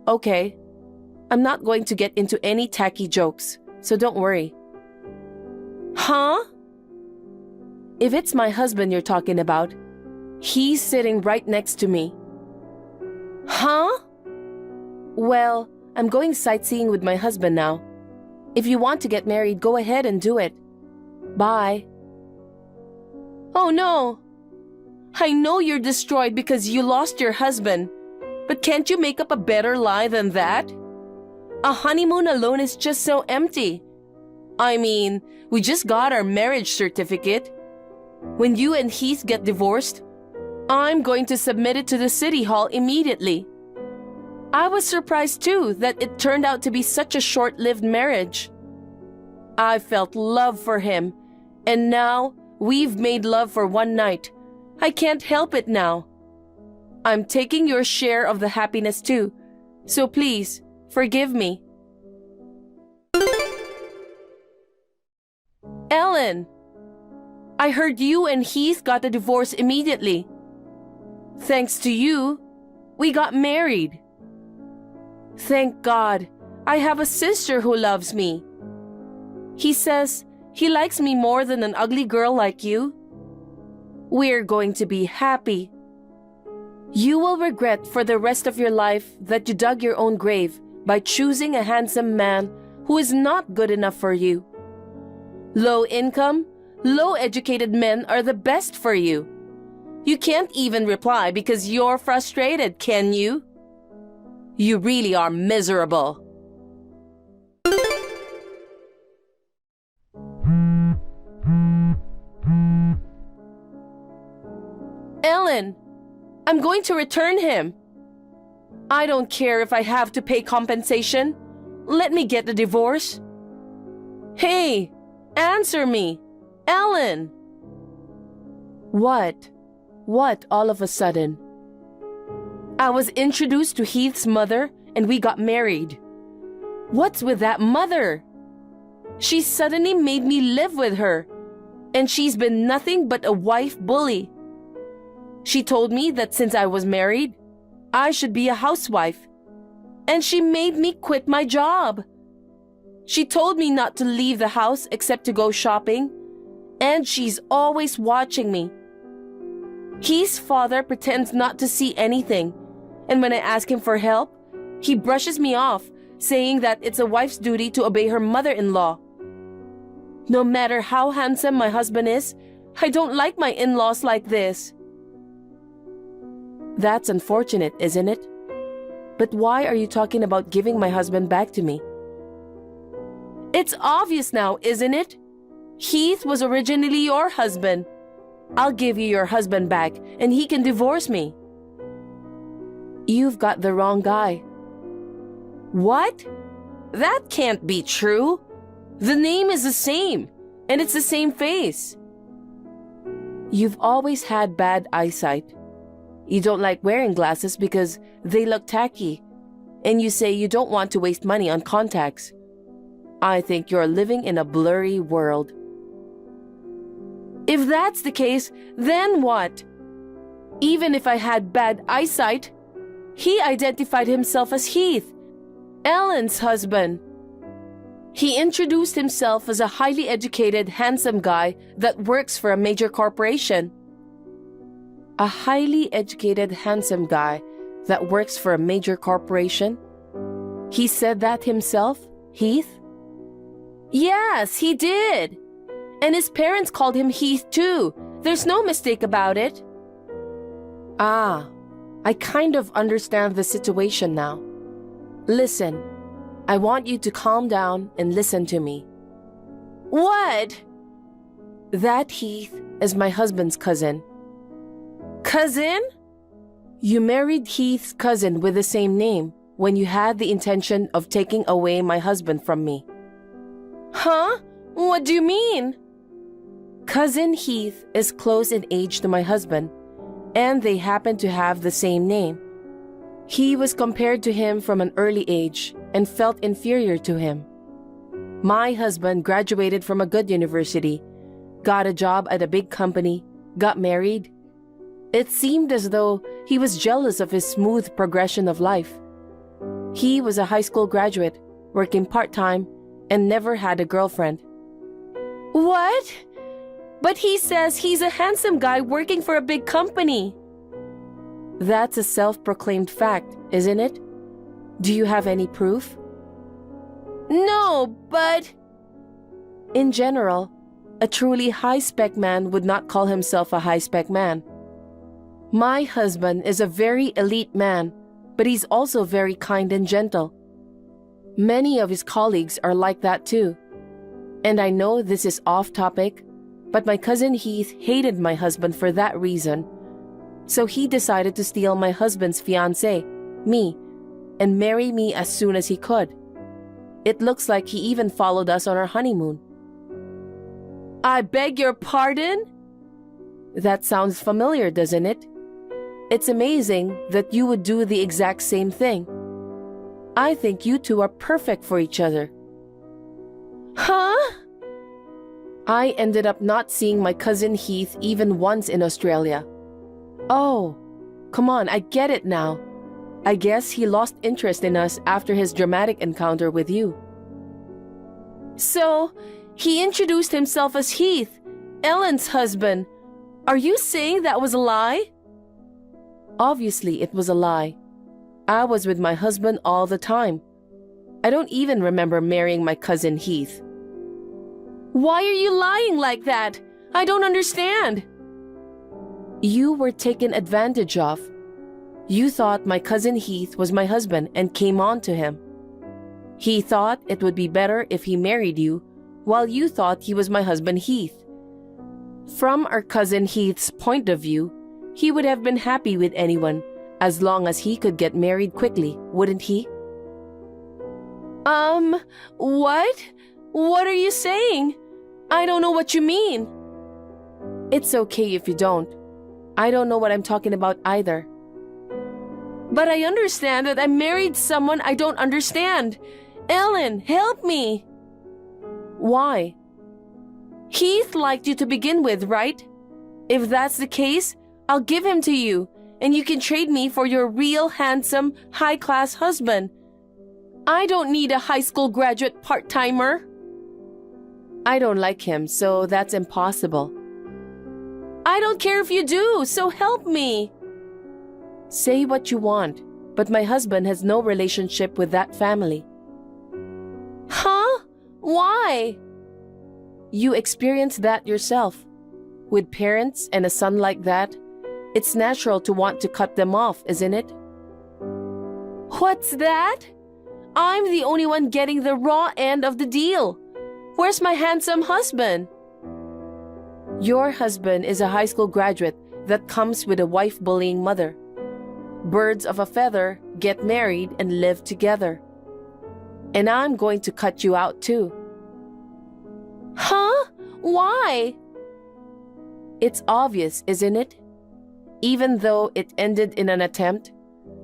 Okay. I'm not going to get into any tacky jokes, so don't worry. Huh? If it's my husband you're talking about, he's sitting right next to me. Huh? Well, I'm going sightseeing with my husband now. If you want to get married, go ahead and do it. Bye. Oh no! I know you're destroyed because you lost your husband, but can't you make up a better lie than that? A honeymoon alone is just so empty. I mean, we just got our marriage certificate. When you and Heath get divorced, I'm going to submit it to the city hall immediately. I was surprised too that it turned out to be such a short-lived marriage. I felt love for him, and now we've made love for one night. I can't help it now. I'm taking your share of the happiness too, so please, forgive me. Ellen, I heard you and Heath got a divorce immediately. Thanks to you, we got married. Thank God, I have a sister who loves me. He says he likes me more than an ugly girl like you. We're going to be happy. You will regret for the rest of your life that you dug your own grave by choosing a handsome man who is not good enough for you. Low income, low educated men are the best for you. You can't even reply because you're frustrated, can you? You really are miserable. Ellen, I'm going to return him. I don't care if I have to pay compensation. Let me get the divorce. Hey, answer me. Ellen. What? What all of a sudden? I was introduced to Heath's mother and we got married. What's with that mother? She suddenly made me live with her, and she's been nothing but a wife bully. She told me that since I was married, I should be a housewife, and she made me quit my job. She told me not to leave the house except to go shopping, and she's always watching me. Heath's father pretends not to see anything, and when I ask him for help, he brushes me off, saying that it's a wife's duty to obey her mother-in-law. No matter how handsome my husband is, I don't like my in-laws like this. That's unfortunate, isn't it? But why are you talking about giving my husband back to me? It's obvious now, isn't it? Heath was originally your husband. I'll give you your husband back, and he can divorce me. You've got the wrong guy. What? That can't be true. The name is the same, and it's the same face. You've always had bad eyesight. You don't like wearing glasses because they look tacky. And you say you don't want to waste money on contacts. I think you're living in a blurry world. If that's the case, then what? Even if I had bad eyesight, he identified himself as Heath, Ellen's husband. He introduced himself as a highly educated, handsome guy that works for a major corporation. A highly educated, handsome guy that works for a major corporation? He said that himself, Heath? Yes, he did. And his parents called him Heath too. There's no mistake about it. Ah, I kind of understand the situation now. Listen, I want you to calm down and listen to me. What? That Heath is my husband's cousin. Cousin? You married Heath's cousin with the same name when you had the intention of taking away my husband from me. Huh? What do you mean? Cousin Heath is close in age to my husband, and they happen to have the same name. He was compared to him from an early age and felt inferior to him. My husband graduated from a good university, got a job at a big company, got married. It seemed as though he was jealous of his smooth progression of life. He was a high school graduate, working part-time, and never had a girlfriend. What? But he says he's a handsome guy working for a big company. That's a self-proclaimed fact, isn't it? Do you have any proof? No, but... In general, a truly high-spec man would not call himself a high-spec man. My husband is a very elite man, but he's also very kind and gentle. Many of his colleagues are like that too. And I know this is off topic, but my cousin Heath hated my husband for that reason. So he decided to steal my husband's fiancée, me, and marry me as soon as he could. It looks like he even followed us on our honeymoon. I beg your pardon? That sounds familiar, doesn't it? It's amazing that you would do the exact same thing. I think you two are perfect for each other. Huh? I ended up not seeing my cousin Heath even once in Australia. Oh, come on, I get it now. I guess he lost interest in us after his dramatic encounter with you. So, he introduced himself as Heath, Ellen's husband. Are you saying that was a lie? Obviously, it was a lie. I was with my husband all the time. I don't even remember marrying my cousin Heath. Why are you lying like that? I don't understand. You were taken advantage of. You thought my cousin Heath was my husband and came on to him. He thought it would be better if he married you, while you thought he was my husband Heath. From our cousin Heath's point of view, he would have been happy with anyone, as long as he could get married quickly, wouldn't he? What? What are you saying? I don't know what you mean. It's okay if you don't. I don't know what I'm talking about either. But I understand that I married someone I don't understand. Ellen, help me. Why? Heath liked you to begin with, right? If that's the case, I'll give him to you, and you can trade me for your real handsome, high-class husband. I don't need a high school graduate part-timer. I don't like him, so that's impossible. I don't care if you do, so help me. Say what you want, but my husband has no relationship with that family. Huh? Why? You experienced that yourself. With parents and a son like that, it's natural to want to cut them off, isn't it? What's that? I'm the only one getting the raw end of the deal. Where's my handsome husband? Your husband is a high school graduate that comes with a wife-bullying mother. Birds of a feather get married and live together. And I'm going to cut you out too. Huh? Why? It's obvious, isn't it? Even though it ended in an attempt,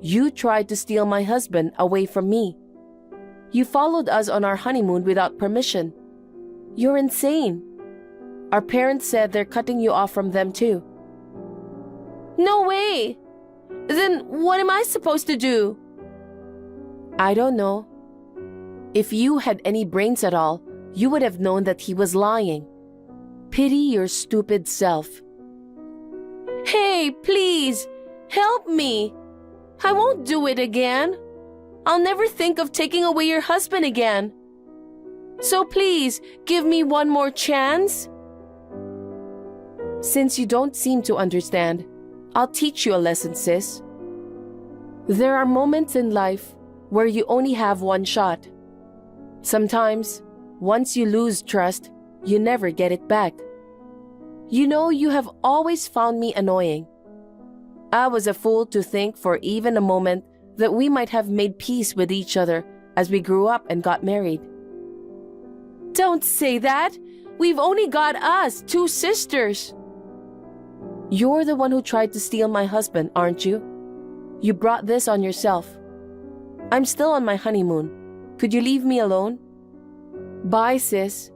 you tried to steal my husband away from me. You followed us on our honeymoon without permission. You're insane. Our parents said they're cutting you off from them too. No way! Then what am I supposed to do? I don't know. If you had any brains at all, you would have known that he was lying. Pity your stupid self. Hey, please, help me. I won't do it again. I'll never think of taking away your husband again. So please, give me one more chance. Since you don't seem to understand, I'll teach you a lesson, sis. There are moments in life where you only have one shot. Sometimes, once you lose trust, you never get it back. You know, you have always found me annoying. I was a fool to think for even a moment that we might have made peace with each other as we grew up and got married. Don't say that! We've only got us, 2 sisters. You're the one who tried to steal my husband, aren't you? You brought this on yourself. I'm still on my honeymoon. Could you leave me alone? Bye, sis.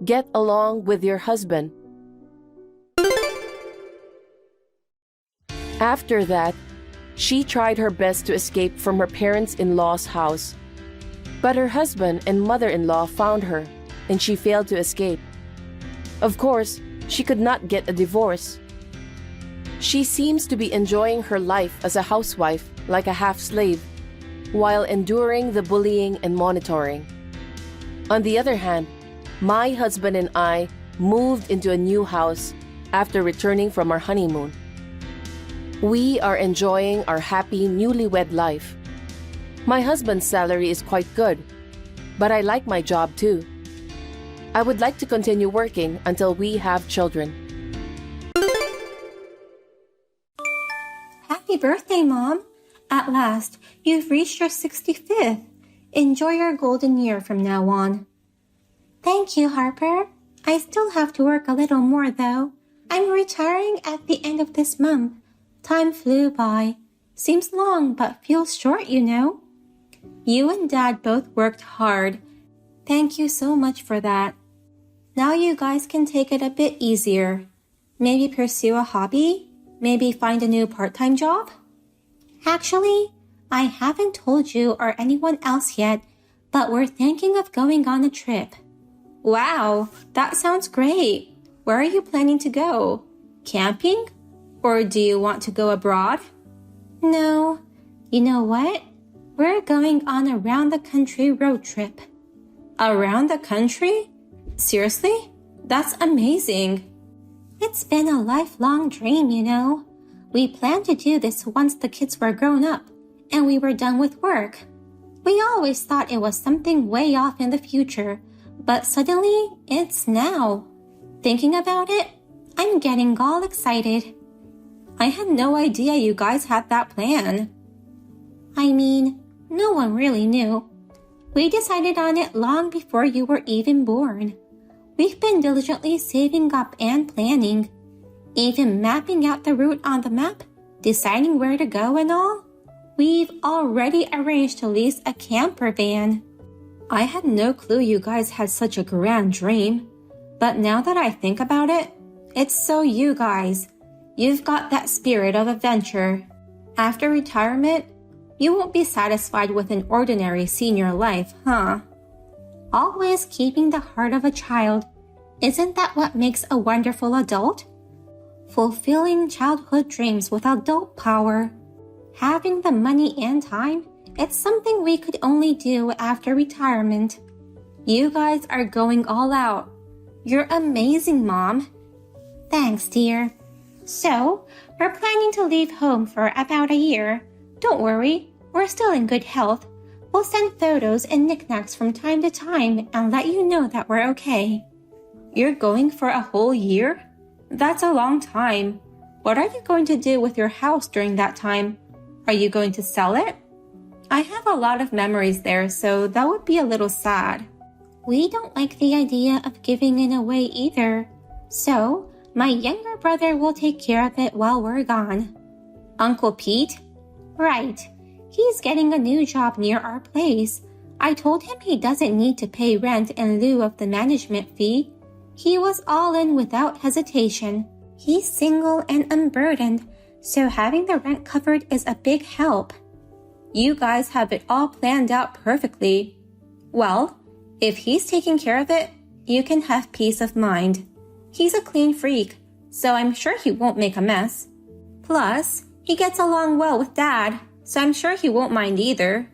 Get along with your husband. After that, she tried her best to escape from her parents-in-law's house. But her husband and mother-in-law found her, and she failed to escape. Of course, she could not get a divorce. She seems to be enjoying her life as a housewife like a half-slave, while enduring the bullying and monitoring. On the other hand, my husband and I moved into a new house after returning from our honeymoon. We are enjoying our happy newlywed life. My husband's salary is quite good, but I like my job too. I would like to continue working until we have children. Happy birthday, Mom! At last, you've reached your 65th. Enjoy your golden year from now on. Thank you, Harper. I still have to work a little more, though. I'm retiring at the end of this month. Time flew by. Seems long, but feels short, you know. You and Dad both worked hard. Thank you so much for that. Now you guys can take it a bit easier. Maybe pursue a hobby? Maybe find a new part-time job? Actually, I haven't told you or anyone else yet, but we're thinking of going on a trip. Wow, that sounds great. Where are you planning to go? Camping? Or do you want to go abroad? No. You know what? We're going on a round-the-country road trip. Around the country? Seriously? That's amazing. It's been a lifelong dream, you know. We planned to do this once the kids were grown up and we were done with work. We always thought it was something way off in the future, but suddenly it's now. Thinking about it, I'm getting all excited. I had no idea you guys had that plan. I mean, no one really knew. We decided on it long before you were even born. We've been diligently saving up and planning, even mapping out the route on the map, deciding where to go and all. We've already arranged to lease a camper van. I had no clue you guys had such a grand dream, but now that I think about it, it's so you guys. You've got that spirit of adventure. After retirement, you won't be satisfied with an ordinary senior life, huh? Always keeping the heart of a child. Isn't that what makes a wonderful adult? Fulfilling childhood dreams with adult power. Having the money and time, it's something we could only do after retirement. You guys are going all out. You're amazing, Mom. Thanks, dear. So, we're planning to leave home for about a year. Don't worry, we're still in good health. We'll send photos and knickknacks from time to time and let you know that we're okay. You're going for a whole year? That's a long time. What are you going to do with your house during that time? Are you going to sell it? I have a lot of memories there, so that would be a little sad. We don't like the idea of giving it away either. So, my younger brother will take care of it while we're gone. Uncle Pete? Right. He's getting a new job near our place. I told him he doesn't need to pay rent in lieu of the management fee. He was all in without hesitation. He's single and unburdened, so having the rent covered is a big help. You guys have it all planned out perfectly. Well, if he's taking care of it, you can have peace of mind. He's a clean freak, so I'm sure he won't make a mess. Plus, he gets along well with Dad, so I'm sure he won't mind either.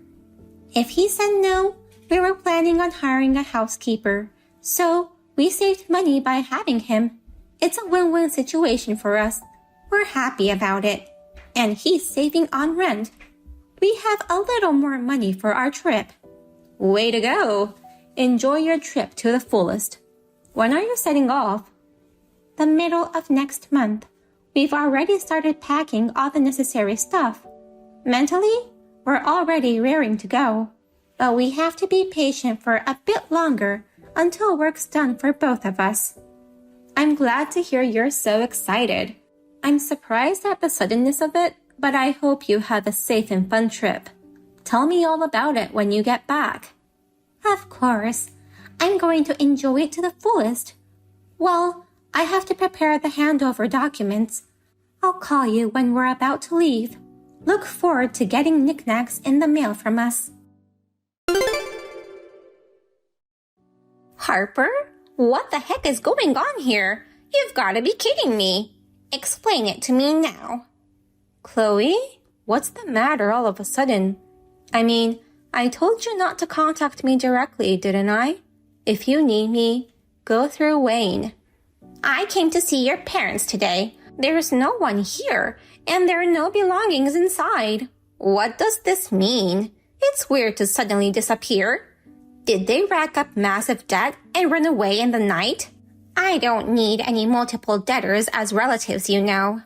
If he said no, we were planning on hiring a housekeeper, so we saved money by having him. It's a win-win situation for us. We're happy about it. And he's saving on rent. We have a little more money for our trip. Way to go! Enjoy your trip to the fullest. When are you setting off? The middle of next month. We've already started packing all the necessary stuff. Mentally, we're already raring to go. But we have to be patient for a bit longer until work's done for both of us. I'm glad to hear you're so excited. I'm surprised at the suddenness of it, but I hope you have a safe and fun trip. Tell me all about it when you get back. Of course. I'm going to enjoy it to the fullest. Well, I have to prepare the handover documents. I'll call you when we're about to leave. Look forward to getting knickknacks in the mail from us. Harper? What the heck is going on here? You've got to be kidding me. Explain it to me now. Chloe? What's the matter all of a sudden? I mean, I told you not to contact me directly, didn't I? If you need me, go through Wayne. I came to see your parents today. There's no one here, and there are no belongings inside. What does this mean? It's weird to suddenly disappear. Did they rack up massive debt and run away in the night? I don't need any multiple debtors as relatives, you know.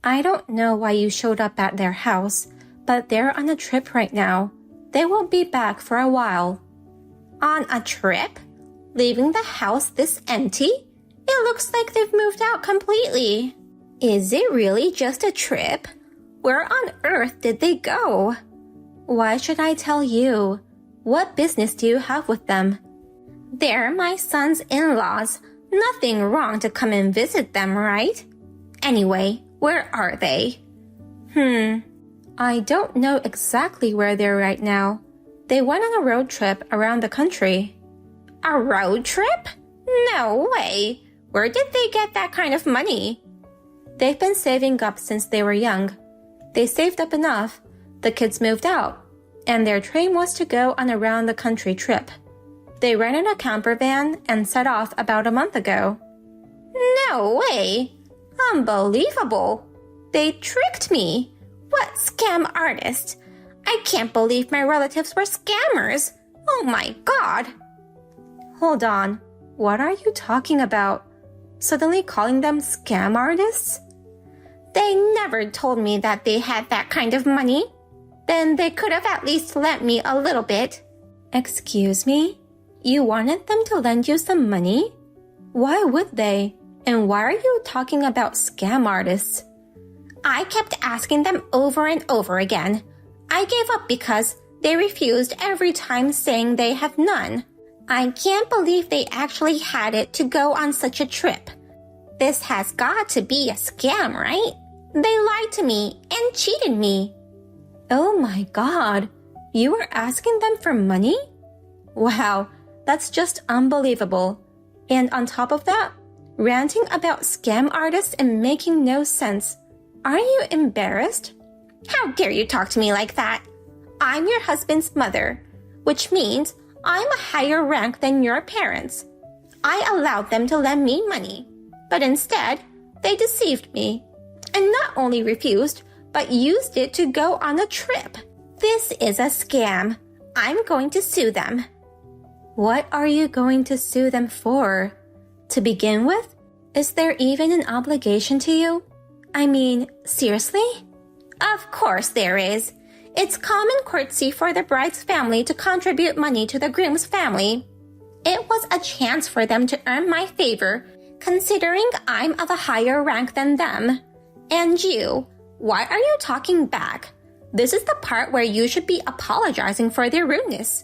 I don't know why you showed up at their house, but they're on a trip right now. They won't be back for a while. On a trip? Leaving the house this empty? It looks like they've moved out completely. Is it really just a trip? Where on earth did they go? Why should I tell you? What business do you have with them? They're my son's in-laws. Nothing wrong to come and visit them, right? Anyway, where are they? I don't know exactly where they're right now. They went on a road trip around the country. A road trip? No way. Where did they get that kind of money? They've been saving up since they were young. They saved up enough. The kids moved out, and their dream was to go on a round-the-country trip. They rented a camper van and set off about a month ago. No way! Unbelievable! They tricked me! What scam artist? I can't believe my relatives were scammers! Oh my god! Hold on. What are you talking about? Suddenly calling them scam artists? They never told me that they had that kind of money. Then they could have at least lent me a little bit. Excuse me? You wanted them to lend you some money? Why would they? And why are you talking about scam artists? I kept asking them over and over again. I gave up because they refused every time, saying they have none. I can't believe they actually had it to go on such a trip. This has got to be a scam, right? They lied to me and cheated me. Oh my god, you were asking them for money? Wow, that's just unbelievable. And on top of that, ranting about scam artists and making no sense. Aren't you embarrassed? How dare you talk to me like that? I'm your husband's mother, which means I'm a higher rank than your parents. I allowed them to lend me money, but instead, they deceived me. And not only refused, but used it to go on a trip. This is a scam. I'm going to sue them. What are you going to sue them for? To begin with, is there even an obligation to you? I mean, seriously? Of course there is. It's common courtesy for the bride's family to contribute money to the groom's family. It was a chance for them to earn my favor, considering I'm of a higher rank than them. And you, Why are you talking back? This is the part where you should be apologizing for their rudeness.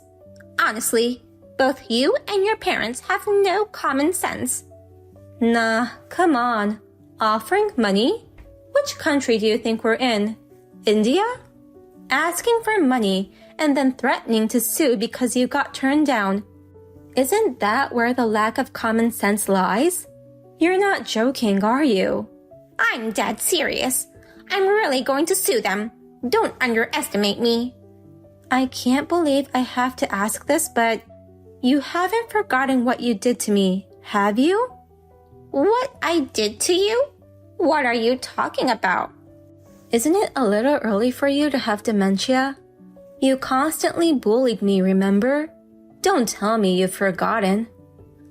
Honestly, both you and your parents have no common sense. Nah, come on. Offering money? Which country do you think we're in? India? Asking for money and then threatening to sue because you got turned down. Isn't that where the lack of common sense lies? You're not joking, are you? I'm dead serious. I'm really going to sue them. Don't underestimate me. I can't believe I have to ask this, but you haven't forgotten what you did to me, have you? What I did to you? What are you talking about? Isn't it a little early for you to have dementia? You constantly bullied me, remember? Don't tell me you've forgotten.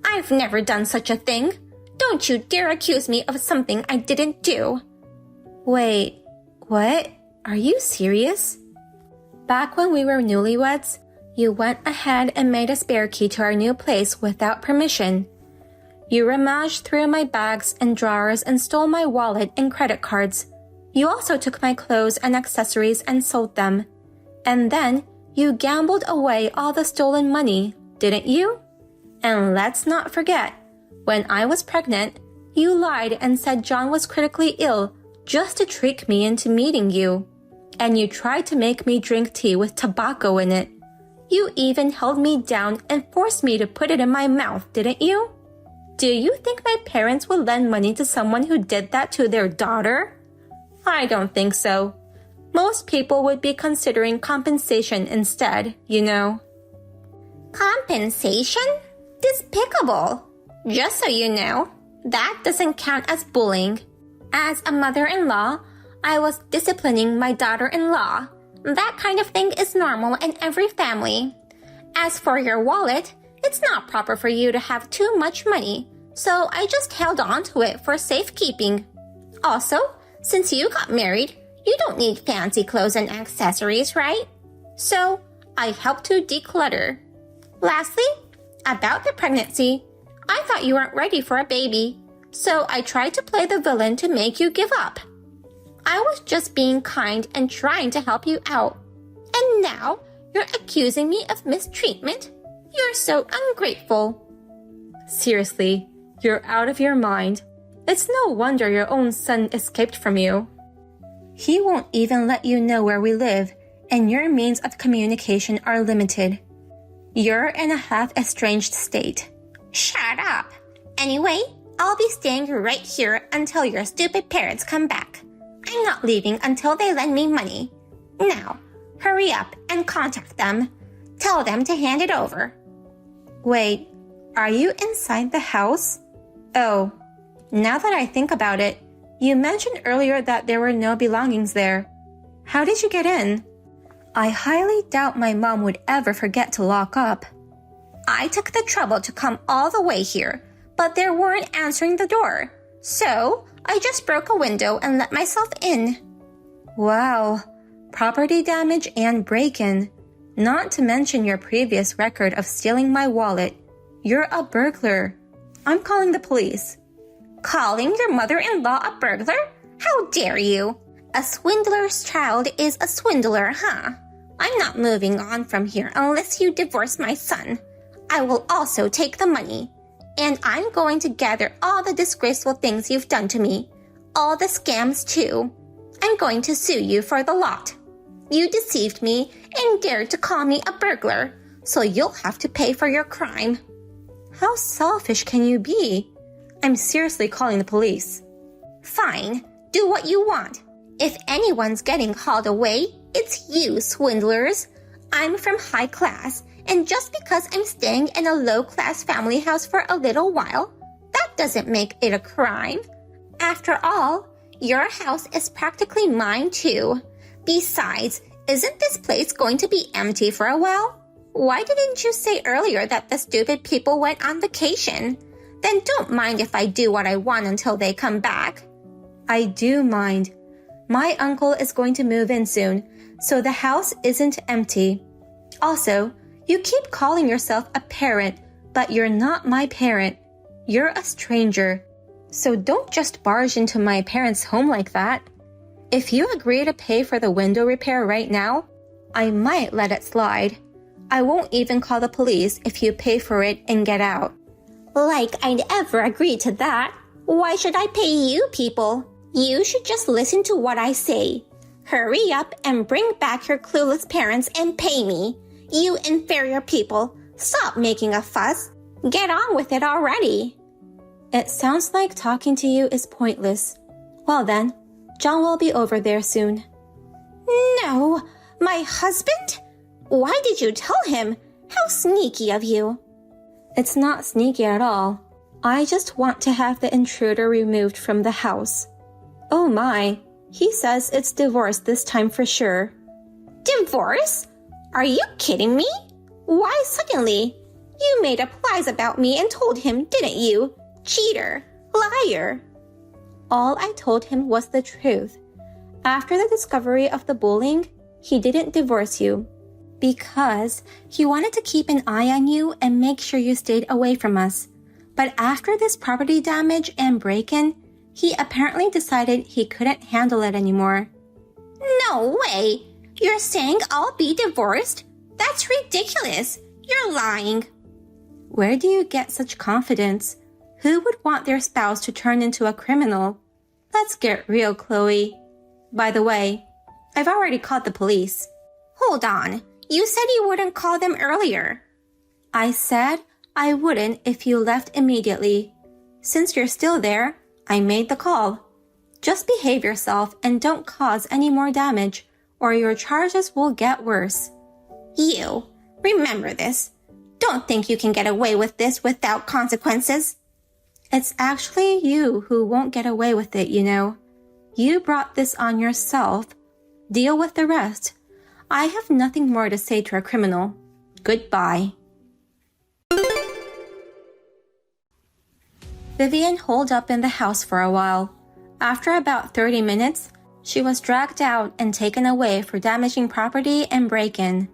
I've never done such a thing. Don't you dare accuse me of something I didn't do. Wait, what? Are you serious? Back when we were newlyweds, you went ahead and made a spare key to our new place without permission. You rummaged through my bags and drawers and stole my wallet and credit cards. You also took my clothes and accessories and sold them. And then you gambled away all the stolen money, didn't you? And let's not forget, when I was pregnant, you lied and said John was critically ill just to trick me into meeting you. And you tried to make me drink tea with tobacco in it. You even held me down and forced me to put it in my mouth, didn't you? Do you think my parents would lend money to someone who did that to their daughter? I don't think so. Most people would be considering compensation instead, you know. Compensation? Despicable. Just so you know, that doesn't count as bullying. As a mother-in-law, I was disciplining my daughter-in-law. That kind of thing is normal in every family. As for your wallet, it's not proper for you to have too much money, so I just held on to it for safekeeping. Also, since you got married, you don't need fancy clothes and accessories, right? So, I helped to declutter. Lastly, about the pregnancy, I thought you weren't ready for a baby, so I tried to play the villain to make you give up. I was just being kind and trying to help you out. And now, you're accusing me of mistreatment? You're so ungrateful. Seriously, you're out of your mind. It's no wonder your own son escaped from you. He won't even let you know where we live, and your means of communication are limited. You're in a half-estranged state. Shut up. Anyway, I'll be staying right here until your stupid parents come back. I'm not leaving until they lend me money. Now, hurry up and contact them. Tell them to hand it over. Wait, are you inside the house? Oh, now that I think about it, you mentioned earlier that there were no belongings there. How did you get in? I highly doubt my mom would ever forget to lock up. I took the trouble to come all the way here, but they weren't answering the door. So, I just broke a window and let myself in. Wow, property damage and break-in. Not to mention your previous record of stealing my wallet. You're a burglar. I'm calling the police. Calling your mother-in-law a burglar? How dare you? A swindler's child is a swindler, huh? I'm not moving on from here unless you divorce my son. I will also take the money. And I'm going to gather all the disgraceful things you've done to me. All the scams, too. I'm going to sue you for the lot. You deceived me and dared to call me a burglar, so you'll have to pay for your crime. How selfish can you be? I'm seriously calling the police. Fine, do what you want. If anyone's getting hauled away, it's you, swindlers. I'm from high class, and just because I'm staying in a low-class family house for a little while, that doesn't make it a crime. After all, your house is practically mine too. Besides, isn't this place going to be empty for a while? Why didn't you say earlier that the stupid people went on vacation? Then don't mind if I do what I want until they come back. I do mind. My uncle is going to move in soon, so the house isn't empty. Also, you keep calling yourself a parent, but you're not my parent. You're a stranger. So don't just barge into my parents' home like that. If you agree to pay for the window repair right now, I might let it slide. I won't even call the police if you pay for it and get out. Like I'd ever agree to that. Why should I pay you people? You should just listen to what I say. Hurry up and bring back your clueless parents and pay me. You inferior people, stop making a fuss. Get on with it already. It sounds like talking to you is pointless. Well then, John will be over there soon. No, my husband? Why did you tell him? How sneaky of you. It's not sneaky at all. I just want to have the intruder removed from the house. Oh my, he says it's divorce this time for sure. Divorce? Are you kidding me? Why suddenly? You made up lies about me and told him, didn't you? Cheater, liar. All I told him was the truth. After the discovery of the bullying, he didn't divorce you. Because he wanted to keep an eye on you and make sure you stayed away from us. But after this property damage and break-in, he apparently decided he couldn't handle it anymore. No way! You're saying I'll be divorced? That's ridiculous! You're lying! Where do you get such confidence? Who would want their spouse to turn into a criminal? Let's get real, Chloe. By the way, I've already called the police. Hold on. You said you wouldn't call them earlier. I said I wouldn't if you left immediately. Since you're still there, I made the call. Just behave yourself and don't cause any more damage, or your charges will get worse. You, remember this. Don't think you can get away with this without consequences. It's actually you who won't get away with it, you know. You brought this on yourself. Deal with the rest. I have nothing more to say to a criminal. Goodbye. Vivian holed up in the house for a while. After about 30 minutes, she was dragged out and taken away for damaging property and break-in.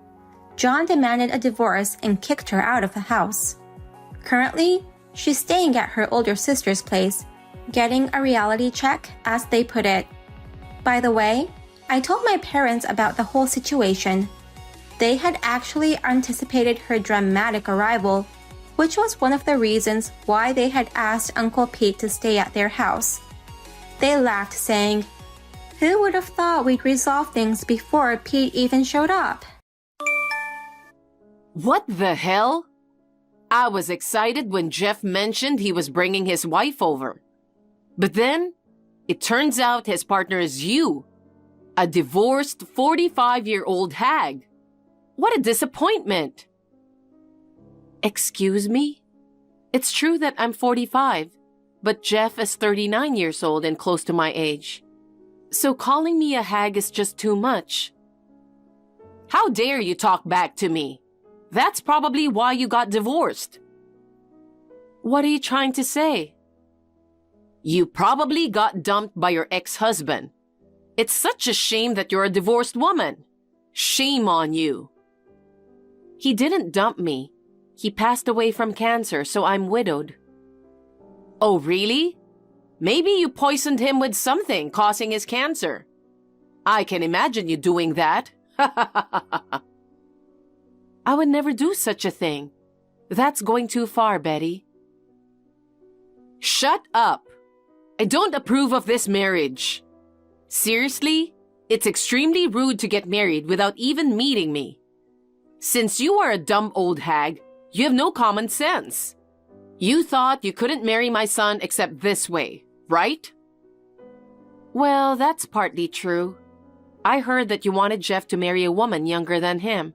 John demanded a divorce and kicked her out of the house. Currently, she's staying at her older sister's place, getting a reality check, as they put it. By the way, I told my parents about the whole situation. They had actually anticipated her dramatic arrival, which was one of the reasons why they had asked Uncle Pete to stay at their house. They laughed, saying, "Who would have thought we'd resolve things before Pete even showed up?" What the hell? I was excited when Jeff mentioned he was bringing his wife over. But then, it turns out his partner is you, a divorced 45-year-old hag. What a disappointment. Excuse me? It's true that I'm 45, but Jeff is 39 years old and close to my age. So calling me a hag is just too much. How dare you talk back to me? That's probably why you got divorced. What are you trying to say? You probably got dumped by your ex-husband. It's such a shame that you're a divorced woman. Shame on you. He didn't dump me. He passed away from cancer, so I'm widowed. Oh, really? Maybe you poisoned him with something causing his cancer. I can imagine you doing that. I would never do such a thing. That's going too far, Betty. Shut up. I don't approve of this marriage. Seriously, it's extremely rude to get married without even meeting me. Since you are a dumb old hag, you have no common sense. You thought you couldn't marry my son except this way, right? Well, that's partly true. I heard that you wanted Jeff to marry a woman younger than him.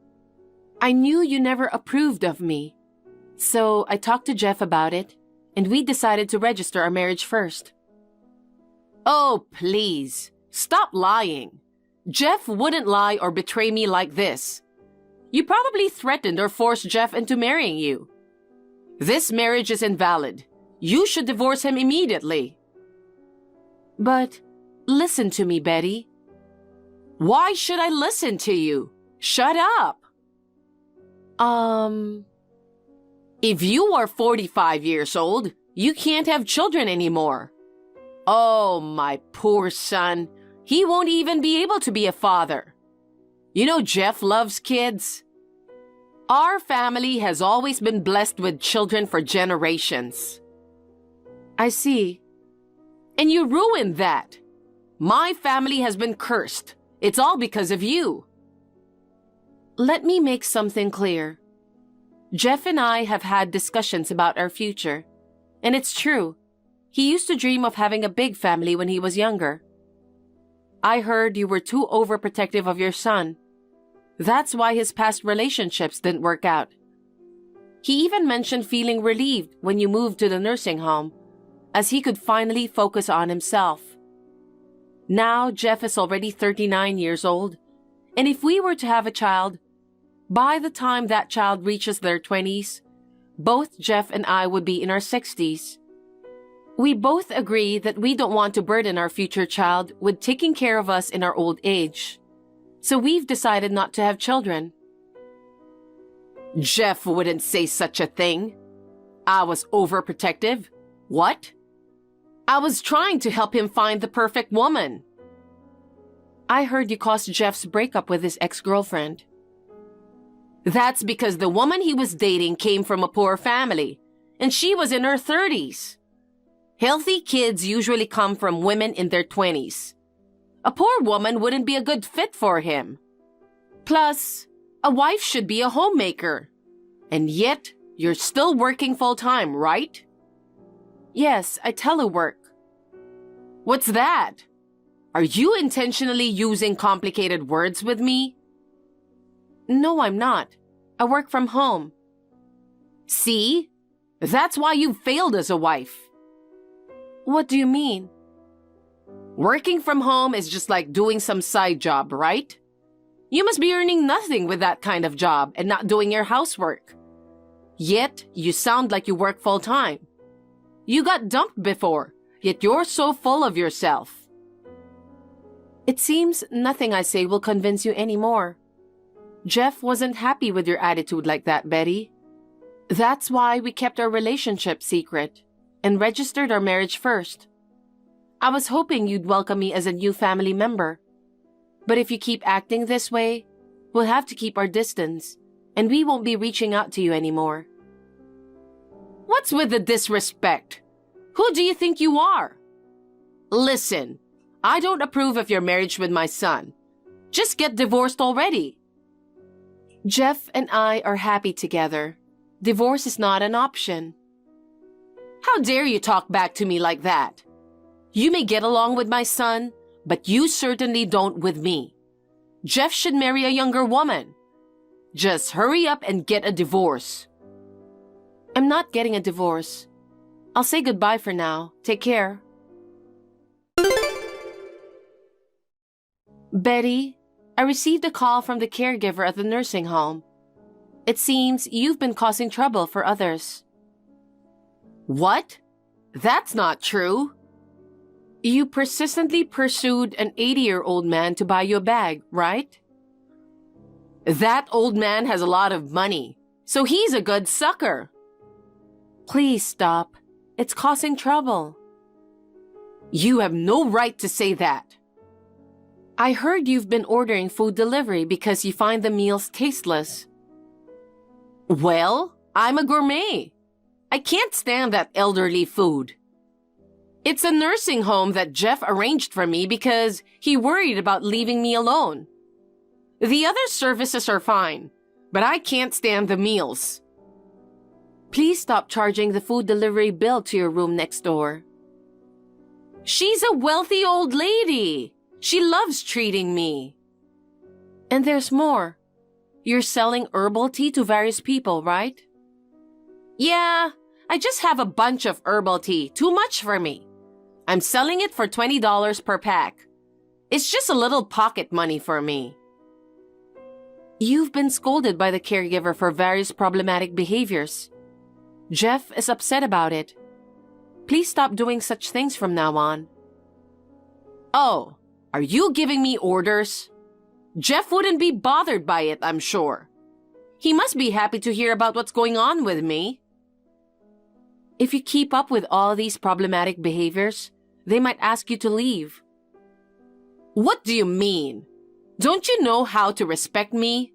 I knew you never approved of me. So I talked to Jeff about it, and we decided to register our marriage first. Oh, please, stop lying. Jeff wouldn't lie or betray me like this. You probably threatened or forced Jeff into marrying you. This marriage is invalid. You should divorce him immediately. But listen to me, Betty. Why should I listen to you? Shut up. If you are 45 years old, you can't have children anymore. Oh, my poor son. He won't even be able to be a father. You know Jeff loves kids. Our family has always been blessed with children for generations. I see. And you ruined that. My family has been cursed. It's all because of you. Let me make something clear. Jeff and I have had discussions about our future. And it's true. He used to dream of having a big family when he was younger. I heard you were too overprotective of your son. That's why his past relationships didn't work out. He even mentioned feeling relieved when you moved to the nursing home, as he could finally focus on himself. Now Jeff is already 39 years old, and if we were to have a child, by the time that child reaches their 20s, both Jeff and I would be in our 60s. We both agree that we don't want to burden our future child with taking care of us in our old age. So we've decided not to have children. Jeff wouldn't say such a thing. I was overprotective. What? I was trying to help him find the perfect woman. I heard you caused Jeff's breakup with his ex-girlfriend. That's because the woman he was dating came from a poor family, and she was in her 30s. Healthy kids usually come from women in their 20s. A poor woman wouldn't be a good fit for him. Plus, a wife should be a homemaker. And yet, you're still working full-time, right? Yes, I telework. What's that? Are you intentionally using complicated words with me? No, I'm not. I work from home. See? That's why you failed as a wife. What do you mean? Working from home is just like doing some side job, right? You must be earning nothing with that kind of job and not doing your housework. Yet, you sound like you work full-time. You got dumped before, yet you're so full of yourself. It seems nothing I say will convince you anymore. Jeff wasn't happy with your attitude like that, Betty. That's why we kept our relationship secret and registered our marriage first. I was hoping you'd welcome me as a new family member. But if you keep acting this way, we'll have to keep our distance, and we won't be reaching out to you anymore. What's with the disrespect? Who do you think you are? Listen, I don't approve of your marriage with my son. Just get divorced already. Jeff and I are happy together. Divorce is not an option. How dare you talk back to me like that? You may get along with my son, but you certainly don't with me. Jeff should marry a younger woman. Just hurry up and get a divorce. I'm not getting a divorce. I'll say goodbye for now. Take care. Betty, I received a call from the caregiver at the nursing home. It seems you've been causing trouble for others. What? That's not true. You persistently pursued an 80-year-old man to buy you a bag, right? That old man has a lot of money, so he's a good sucker. Please stop. It's causing trouble. You have no right to say that. I heard you've been ordering food delivery because you find the meals tasteless. Well, I'm a gourmet. I can't stand that elderly food. It's a nursing home that Jeff arranged for me because he worried about leaving me alone. The other services are fine, but I can't stand the meals. Please stop charging the food delivery bill to your room next door. She's a wealthy old lady. She loves treating me. And there's more. You're selling herbal tea to various people, right? Yeah, I just have a bunch of herbal tea. Too much for me. I'm selling it for $20 per pack. It's just a little pocket money for me. You've been scolded by the caregiver for various problematic behaviors. Jeff is upset about it. Please stop doing such things from now on. Oh, are you giving me orders? Jeff wouldn't be bothered by it, I'm sure. He must be happy to hear about what's going on with me. If you keep up with all these problematic behaviors, they might ask you to leave. What do you mean? Don't you know how to respect me?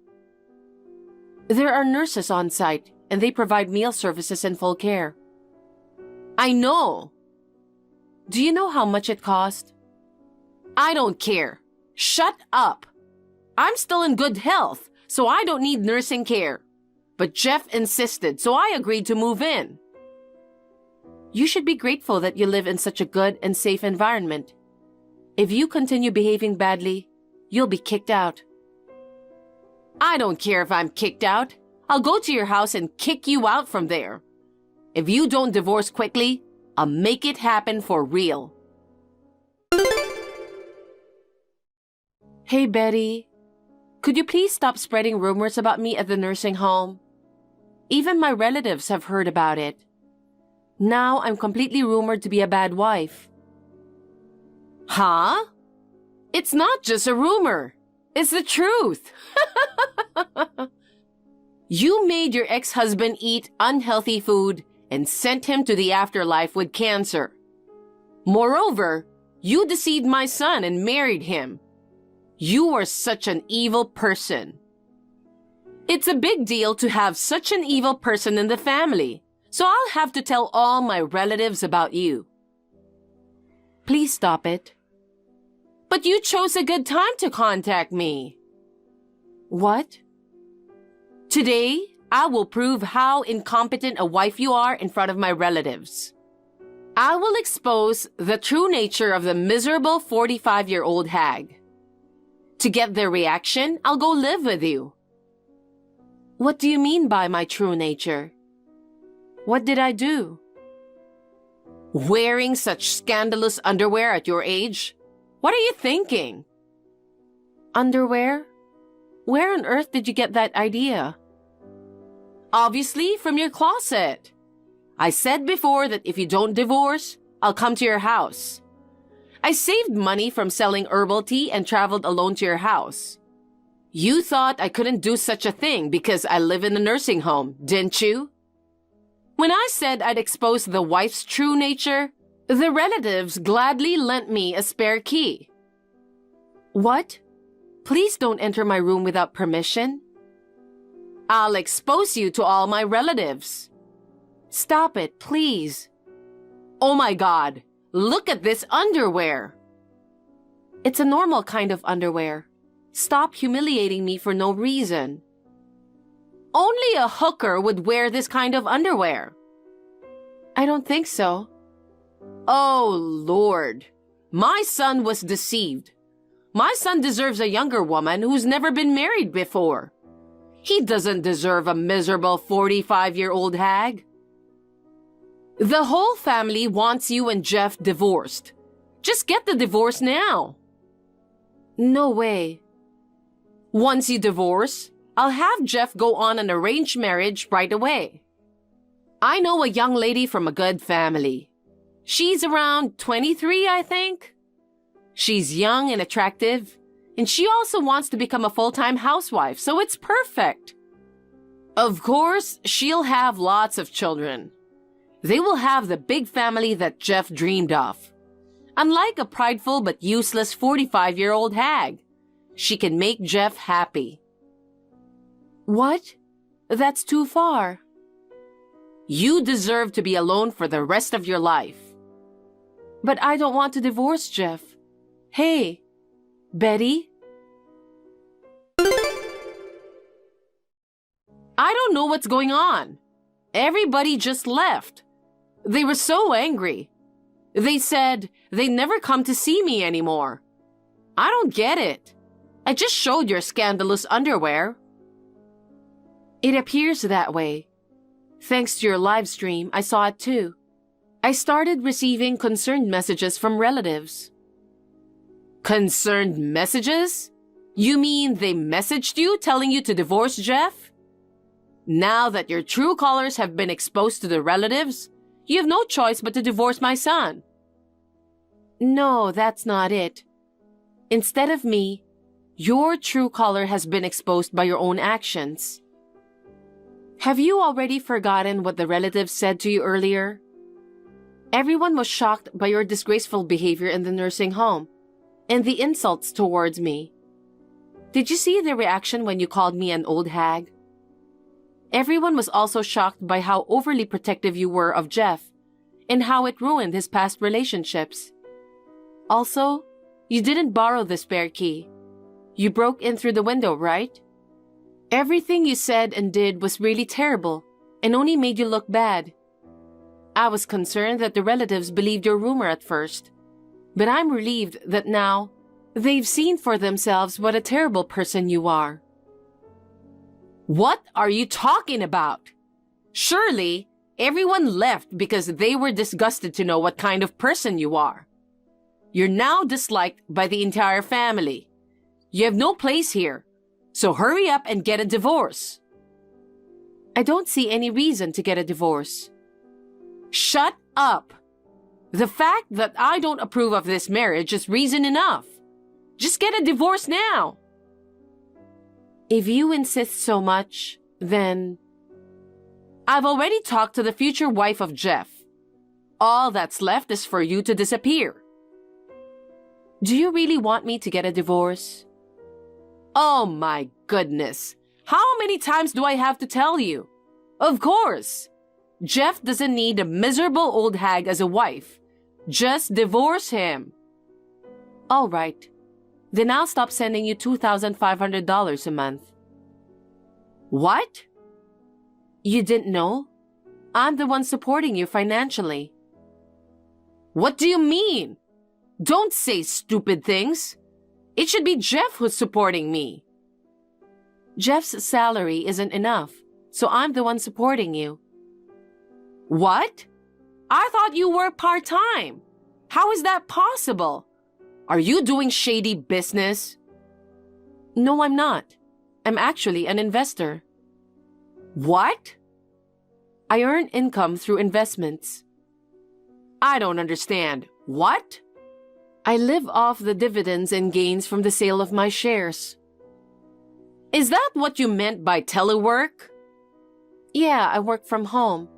There are nurses on site, and they provide meal services and full care. I know. Do you know how much it cost? I don't care. Shut up. I'm still in good health, so I don't need nursing care. But Jeff insisted, so I agreed to move in. You should be grateful that you live in such a good and safe environment. If you continue behaving badly, you'll be kicked out. I don't care if I'm kicked out. I'll go to your house and kick you out from there. If you don't divorce quickly, I'll make it happen for real. Hey, Betty. Could you please stop spreading rumors about me at the nursing home? Even my relatives have heard about it. Now I'm completely rumored to be a bad wife. Huh? It's not just a rumor. It's the truth. You made your ex-husband eat unhealthy food and sent him to the afterlife with cancer. Moreover, you deceived my son and married him. You are such an evil person. It's a big deal to have such an evil person in the family, so I'll have to tell all my relatives about you. Please stop it. But you chose a good time to contact me. What? Today, I will prove how incompetent a wife you are in front of my relatives. I will expose the true nature of the miserable 45-year-old hag. To get their reaction, I'll go live with you. What do you mean by my true nature? What did I do? Wearing such scandalous underwear at your age? What are you thinking? Underwear? Where on earth did you get that idea? Obviously, from your closet. I said before that if you don't divorce, I'll come to your house. I saved money from selling herbal tea and traveled alone to your house. You thought I couldn't do such a thing because I live in a nursing home, didn't you? When I said I'd expose the wife's true nature, the relatives gladly lent me a spare key. What? Please don't enter my room without permission. I'll expose you to all my relatives. Stop it, please. Oh my God, look at this underwear. It's a normal kind of underwear. Stop humiliating me for no reason. Only a hooker would wear this kind of underwear. I don't think so. Oh, Lord. My son was deceived. My son deserves a younger woman who's never been married before. He doesn't deserve a miserable 45-year-old hag. The whole family wants you and Jeff divorced. Just get the divorce now. No way. Once you divorce, I'll have Jeff go on an arranged marriage right away. I know a young lady from a good family. She's around 23, I think. She's young and attractive, and she also wants to become a full-time housewife, so it's perfect. Of course, she'll have lots of children. They will have the big family that Jeff dreamed of. Unlike a prideful but useless 45-year-old hag, she can make Jeff happy. What? That's too far. You deserve to be alone for the rest of your life. But I don't want to divorce Jeff. Hey, Betty? I don't know what's going on. Everybody just left. They were so angry. They said they never come to see me anymore. I don't get it. I just showed your scandalous underwear. It appears that way. Thanks to your live stream, I saw it too. I started receiving concerned messages from relatives. Concerned messages? You mean they messaged you telling you to divorce Jeff? Now that your true colors have been exposed to the relatives, you have no choice but to divorce my son. No, that's not it. Instead of me, your true color has been exposed by your own actions. Have you already forgotten what the relatives said to you earlier? Everyone was shocked by your disgraceful behavior in the nursing home. and the insults towards me. Did you see the reaction when you called me an old hag? Everyone was also shocked by how overly protective you were of Jeff and how it ruined his past relationships. Also, you didn't borrow the spare key. You broke in through the window, right? Everything you said and did was really terrible and only made you look bad. I was concerned that the relatives believed your rumor at first, but I'm relieved that now they've seen for themselves what a terrible person you are. What are you talking about? Surely, everyone left because they were disgusted to know what kind of person you are. You're now disliked by the entire family. You have no place here, so hurry up and get a divorce. I don't see any reason to get a divorce. Shut up! The fact that I don't approve of this marriage is reason enough. Just get a divorce now. If you insist so much, then I've already talked to the future wife of Jeff. All that's left is for you to disappear. Do you really want me to get a divorce? Oh my goodness. How many times do I have to tell you? Of course. Jeff doesn't need a miserable old hag as a wife. Just divorce him. All right. Then I'll stop sending you $2,500 a month. What? You didn't know? I'm the one supporting you financially. What do you mean? Don't say stupid things. It should be Jeff who's supporting me. Jeff's salary isn't enough, so I'm the one supporting you. What? I thought you were part-time. How is that possible? Are you doing shady business? No, I'm not. I'm actually an investor. What? I earn income through investments. I don't understand. What? I live off the dividends and gains from the sale of my shares. Is that what you meant by telework? Yeah, I work from home.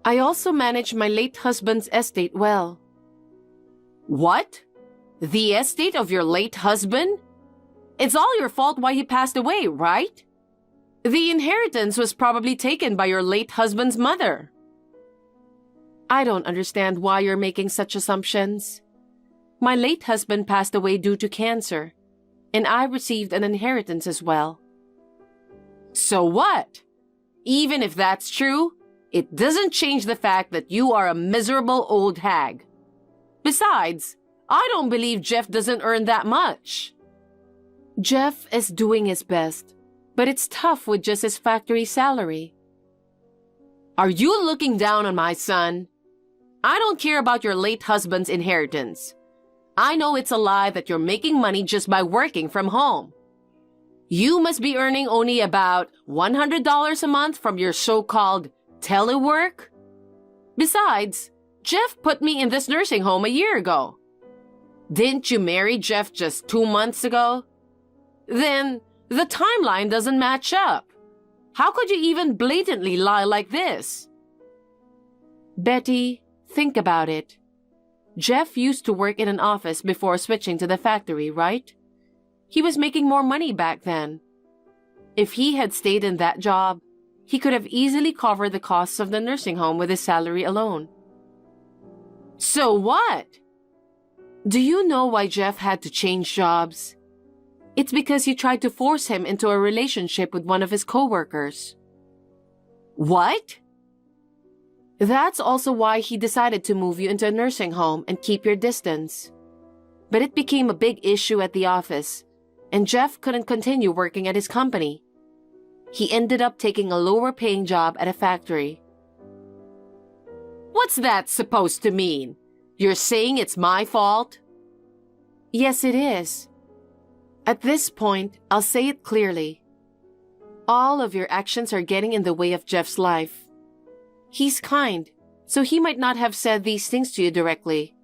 I also manage my late husband's estate well. What? The estate of your late husband? It's all your fault why he passed away, right? The inheritance was probably taken by your late husband's mother. I don't understand why you're making such assumptions. My late husband passed away due to cancer, and I received an inheritance as well. So what? Even if that's true, it doesn't change the fact that you are a miserable old hag. Besides, I don't believe Jeff doesn't earn that much. Jeff is doing his best, but it's tough with just his factory salary. Are you looking down on my son? I don't care about your late husband's inheritance. I know it's a lie that you're making money just by working from home. You must be earning only about $100 a month from your so-called telework. Besides, Jeff put me in this nursing home a year ago. Didn't you marry Jeff just 2 months ago? Then the timeline doesn't match up. How could you even blatantly lie like this? Betty, think about it. Jeff used to work in an office before switching to the factory, right? He was making more money back then. If he had stayed in that job, he could have easily covered the costs of the nursing home with his salary alone. So what? Do you know why Jeff had to change jobs? It's because you tried to force him into a relationship with one of his coworkers. What? That's also why he decided to move you into a nursing home and keep your distance. But it became a big issue at the office, and Jeff couldn't continue working at his company. He ended up taking a lower-paying job at a factory. What's that supposed to mean? You're saying it's my fault? Yes, it is. At this point, I'll say it clearly. All of your actions are getting in the way of Jeff's life. He's kind, so he might not have said these things to you directly.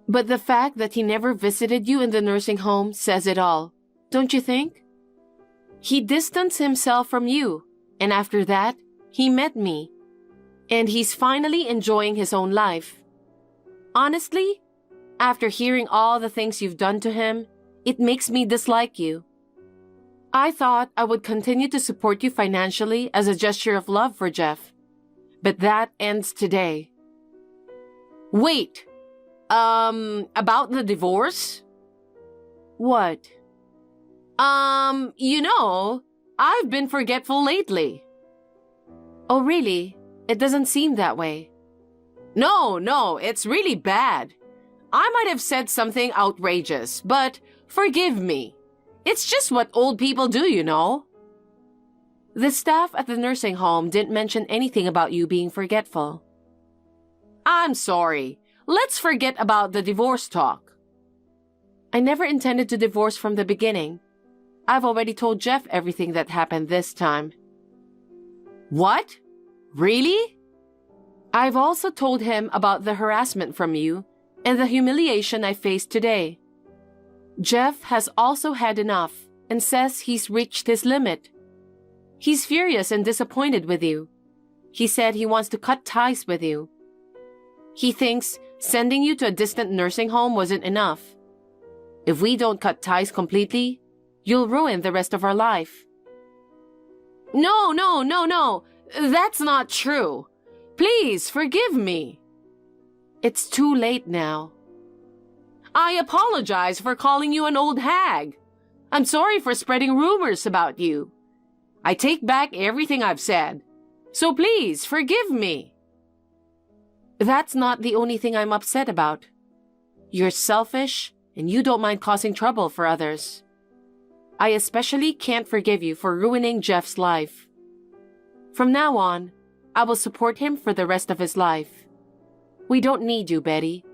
But the fact that he never visited you in the nursing home says it all, don't you think? He distanced himself from you, and after that, he met me. And he's finally enjoying his own life. Honestly, After hearing all the things you've done to him, it makes me dislike you. I thought I would continue to support you financially as a gesture of love for Jeff, but that ends today. Wait, about the divorce? What? I've been forgetful lately. Oh, really? It doesn't seem that way. No, it's really bad. I might have said something outrageous, but forgive me. It's just what old people do, you know. The staff at the nursing home didn't mention anything about you being forgetful. I'm sorry. Let's forget about the divorce talk. I never intended to divorce from the beginning. I've already told Jeff everything that happened this time. What? Really? I've also told him about the harassment from you and the humiliation I faced today. Jeff has also had enough and says he's reached his limit. He's furious and disappointed with you. He said he wants to cut ties with you. He thinks sending you to a distant nursing home wasn't enough. If we don't cut ties completely, you'll ruin the rest of our life. No. That's not true. Please forgive me. It's too late now. I apologize for calling you an old hag. I'm sorry for spreading rumors about you. I take back everything I've said. So please forgive me. That's not the only thing I'm upset about. You're selfish and you don't mind causing trouble for others. I especially can't forgive you for ruining Jeff's life. From now on, I will support him for the rest of his life. We don't need you, Betty.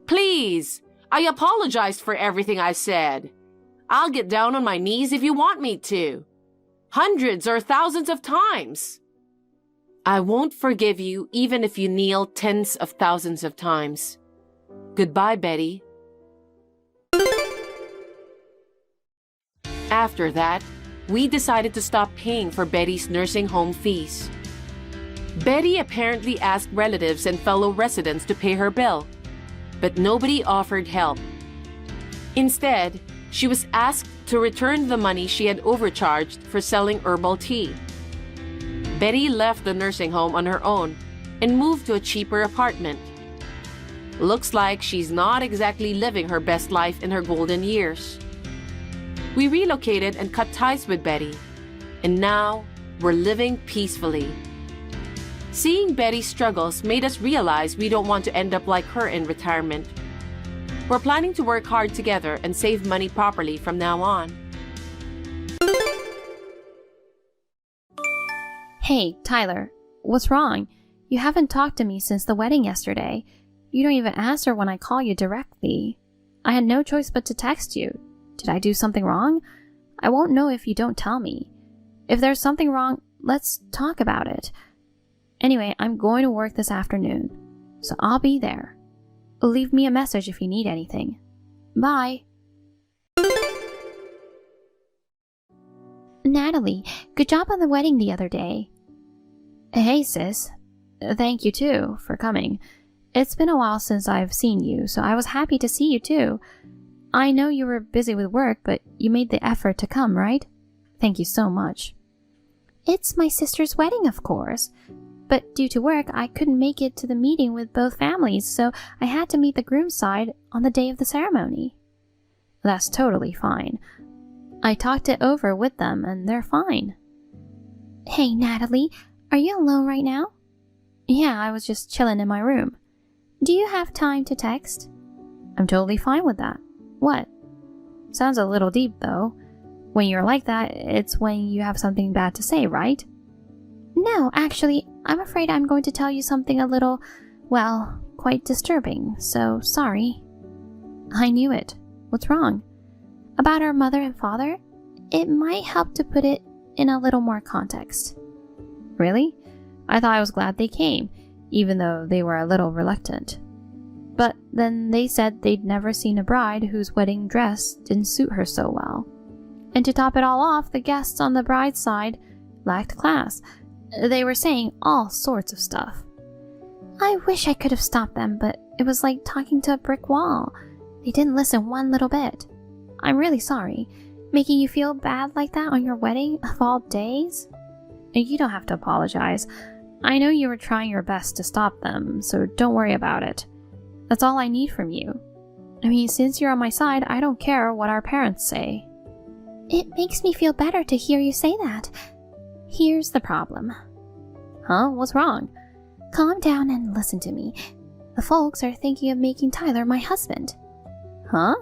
Please, I apologized for everything I said. I'll get down on my knees if you want me to. Hundreds or thousands of times. I won't forgive you even if you kneel tens of thousands of times. Goodbye, Betty. After that, we decided to stop paying for Betty's nursing home fees. Betty apparently asked relatives and fellow residents to pay her bill, but nobody offered help. Instead, she was asked to return the money she had overcharged for selling herbal tea. Betty left the nursing home on her own and moved to a cheaper apartment. Looks like she's not exactly living her best life in her golden years. We relocated and cut ties with Betty, and now we're living peacefully. Seeing Betty's struggles made us realize we don't want to end up like her in retirement. We're planning to work hard together and save money properly from now on. Hey, Tyler, what's wrong? You haven't talked to me since the wedding yesterday. You don't even answer when I call you directly. I had no choice but to text you. Did I do something wrong? I won't know if you don't tell me. If there's something wrong, let's talk about it. Anyway, I'm going to work this afternoon, so I'll be there. Leave me a message if you need anything. Bye. Natalie, good job on the wedding the other day. Hey, sis. Thank you, too, for coming. It's been a while since I've seen you, so I was happy to see you, too. I know you were busy with work, but you made the effort to come, right? Thank you so much. It's my sister's wedding, of course. But due to work, I couldn't make it to the meeting with both families, so I had to meet the groom's side on the day of the ceremony. That's totally fine. I talked it over with them, and they're fine. Hey, Natalie, are you alone right now? Yeah, I was just chilling in my room. Do you have time to text? I'm totally fine with that. What? Sounds a little deep, though. When you're like that, it's when you have something bad to say, right? No, actually, I'm afraid I'm going to tell you something a little, well, quite disturbing, so sorry. I knew it. What's wrong? About our mother and father? It might help to put it in a little more context. Really? I thought I was glad they came, even though they were a little reluctant. But then they said they'd never seen a bride whose wedding dress didn't suit her so well. And to top it all off, the guests on the bride's side lacked class. They were saying all sorts of stuff. I wish I could have stopped them, but it was like talking to a brick wall. They didn't listen one little bit. I'm really sorry. Making you feel bad like that on your wedding of all days? You don't have to apologize. I know you were trying your best to stop them, so don't worry about it. That's all I need from you. I mean, since you're on my side, I don't care what our parents say. It makes me feel better to hear you say that. Here's the problem. Huh? What's wrong? Calm down and listen to me. The folks are thinking of making Tyler my husband. Huh?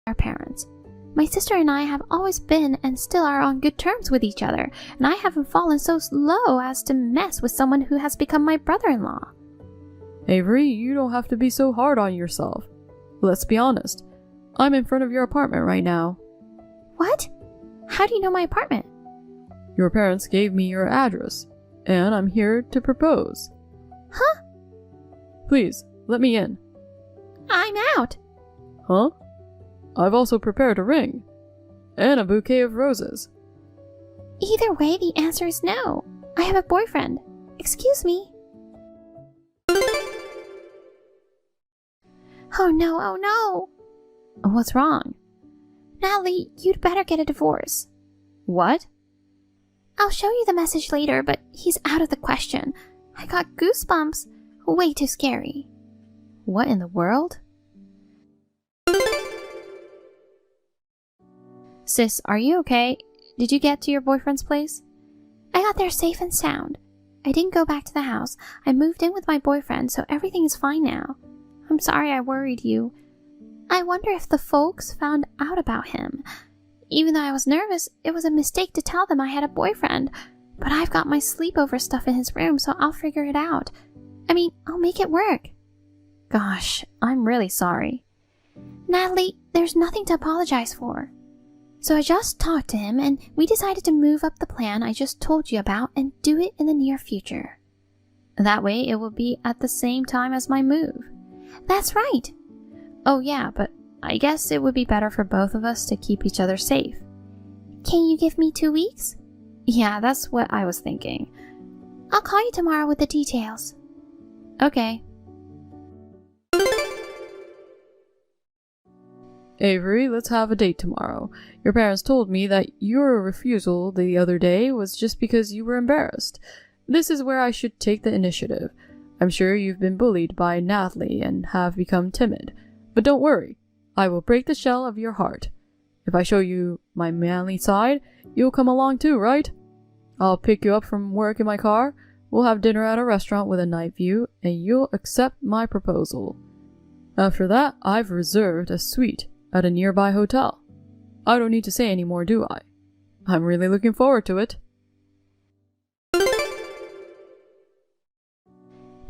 our parents. My sister and I have always been and still are on good terms with each other, and I haven't fallen so low as to mess with someone who has become my brother-in-law. Avery, you don't have to be so hard on yourself. Let's be honest. I'm in front of your apartment right now. What? How do you know my apartment? Your parents gave me your address, and I'm here to propose. Huh? Please, let me in. I'm out. Huh? I've also prepared a ring. And a bouquet of roses. Either way, the answer is no. I have a boyfriend. Excuse me. Oh no, oh no. What's wrong? Natalie, you'd better get a divorce. What? I'll show you the message later, but he's out of the question. I got goosebumps. Way too scary. What in the world? Sis, are you okay? Did you get to your boyfriend's place? I got there safe and sound. I didn't go back to the house. I moved in with my boyfriend, so everything is fine now. I'm sorry I worried you. I wonder if the folks found out about him. Even though I was nervous, it was a mistake to tell them I had a boyfriend. But I've got my sleepover stuff in his room, so I'll figure it out. I mean, I'll make it work. Gosh, I'm really sorry. Natalie, there's nothing to apologize for. So I just talked to him, and we decided to move up the plan I just told you about and do it in the near future. That way it will be at the same time as my move. That's right. Oh yeah, but I guess it would be better for both of us to keep each other safe. Can you give me 2 weeks? Yeah, that's what I was thinking. I'll call you tomorrow with the details. Okay. Avery, let's have a date tomorrow. Your parents told me that your refusal the other day was just because you were embarrassed. This is where I should take the initiative. I'm sure you've been bullied by Natalie and have become timid. But don't worry, I will break the shell of your heart. If I show you my manly side, you'll come along too, right? I'll pick you up from work in my car, we'll have dinner at a restaurant with a night view, and you'll accept my proposal. After that, I've reserved a suite at a nearby hotel. I don't need to say any more, do I? I'm really looking forward to it.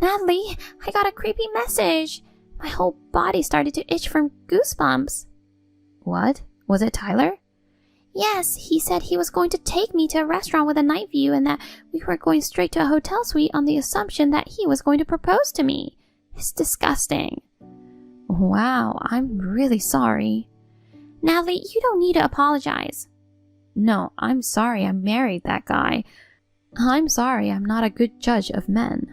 Natalie, I got a creepy message. My whole body started to itch from goosebumps. What? Was it Tyler? Yes, he said he was going to take me to a restaurant with a night view and that we were going straight to a hotel suite on the assumption that he was going to propose to me. It's disgusting. Wow, I'm really sorry. Natalie, you don't need to apologize. No, I'm sorry I married that guy. I'm sorry I'm not a good judge of men.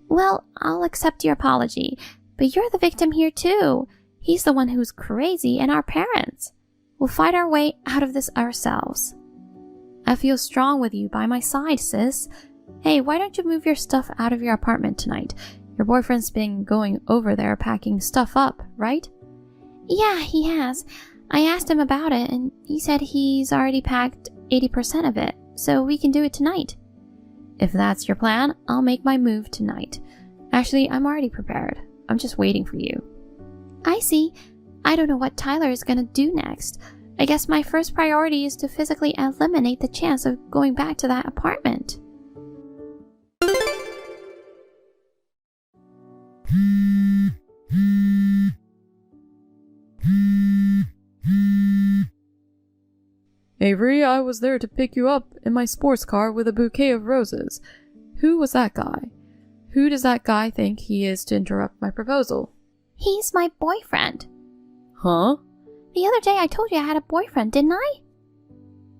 Well, I'll accept your apology, but you're the victim here too. He's the one who's crazy and our parents. We'll fight our way out of this ourselves. I feel strong with you by my side, sis. Hey, why don't you move your stuff out of your apartment tonight? Your boyfriend's been going over there packing stuff up, right? Yeah, he has. I asked him about it, and he said he's already packed 80% of it, so we can do it tonight. If that's your plan, I'll make my move tonight. Actually, I'm already prepared. I'm just waiting for you. I see. I don't know what Tyler is gonna do next. I guess my first priority is to physically eliminate the chance of going back to that apartment. Avery, I was there to pick you up in my sports car with a bouquet of roses. Who was that guy? Who does that guy think he is to interrupt my proposal? He's my boyfriend. Huh? The other day I told you I had a boyfriend, didn't I?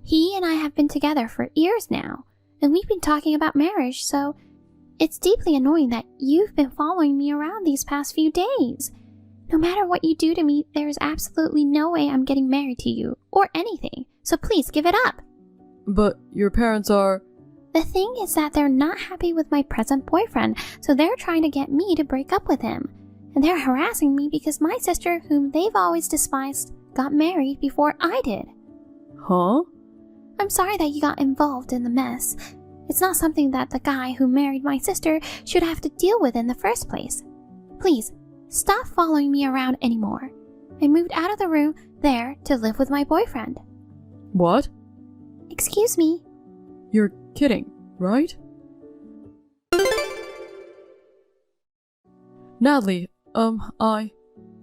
He and I have been together for years now, and we've been talking about marriage, so it's deeply annoying that you've been following me around these past few days. No matter what you do to me, there is absolutely no way I'm getting married to you, or anything, so please give it up. But your parents are... The thing is that they're not happy with my present boyfriend, so they're trying to get me to break up with him. And they're harassing me because my sister, whom they've always despised, got married before I did. Huh? I'm sorry that you got involved in the mess. It's not something that the guy who married my sister should have to deal with in the first place. Please, stop following me around anymore. I moved out of the room, there to live with my boyfriend. What? Excuse me. You're kidding, right? Natalie,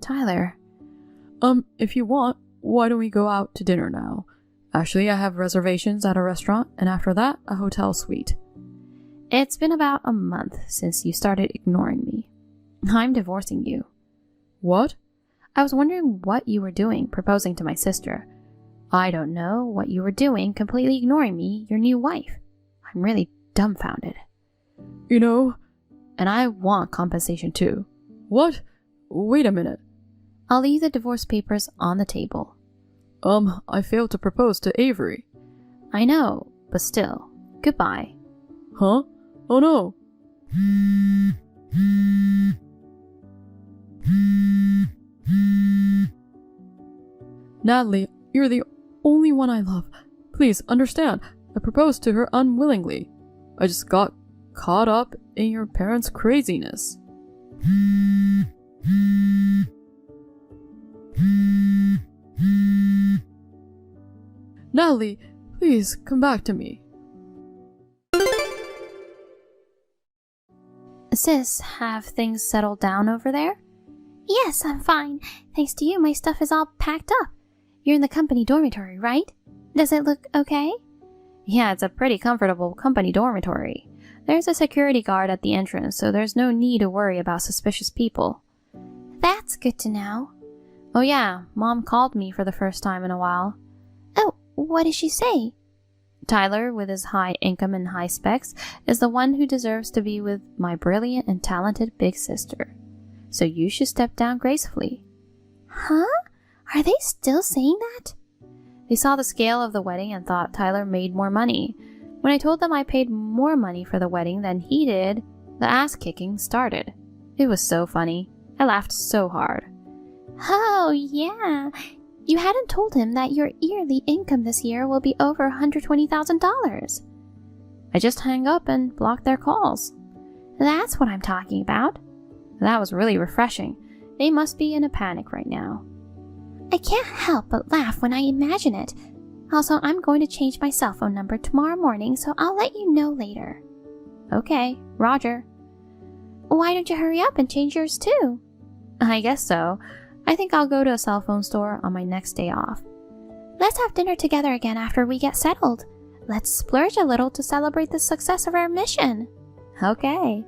Tyler, if you want, why don't we go out to dinner now? Actually, I have reservations at a restaurant, and after that, a hotel suite. it's been about a month since you started ignoring me. I'm divorcing you. What? I was wondering what you were doing proposing to my sister. I don't know what you were doing completely ignoring me, your new wife. I'm really dumbfounded. You know... And I want compensation too. What? Wait a minute. I'll leave the divorce papers on the table. I failed to propose to Avery. I know, but still. Goodbye. Huh? Oh no. Natalie, you're the only one I love. Please understand, I proposed to her unwillingly. I just got caught up in your parents' craziness. Natalie, please come back to me. Sis, have things settled down over there? Yes, I'm fine. Thanks to you, my stuff is all packed up. You're in the company dormitory, right? Does it look okay? Yeah, it's a pretty comfortable company dormitory. There's a security guard at the entrance, so there's no need to worry about suspicious people. That's good to know. Oh yeah, Mom called me for the first time in a while. Oh, what did she say? Tyler, with his high income and high specs, is the one who deserves to be with my brilliant and talented big sister. So you should step down gracefully. Huh? Are they still saying that? They saw the scale of the wedding and thought Tyler made more money. When I told them I paid more money for the wedding than he did, the ass-kicking started. It was so funny. I laughed so hard. Oh, yeah. You hadn't told him that your yearly income this year will be over $120,000. I just hung up and blocked their calls. That's what I'm talking about. That was really refreshing. They must be in a panic right now. I can't help but laugh when I imagine it. Also, I'm going to change my cell phone number tomorrow morning, so I'll let you know later. Okay, Roger. Why don't you hurry up and change yours too? I guess so. I think I'll go to a cell phone store on my next day off. Let's have dinner together again after we get settled. Let's splurge a little to celebrate the success of our mission. Okay.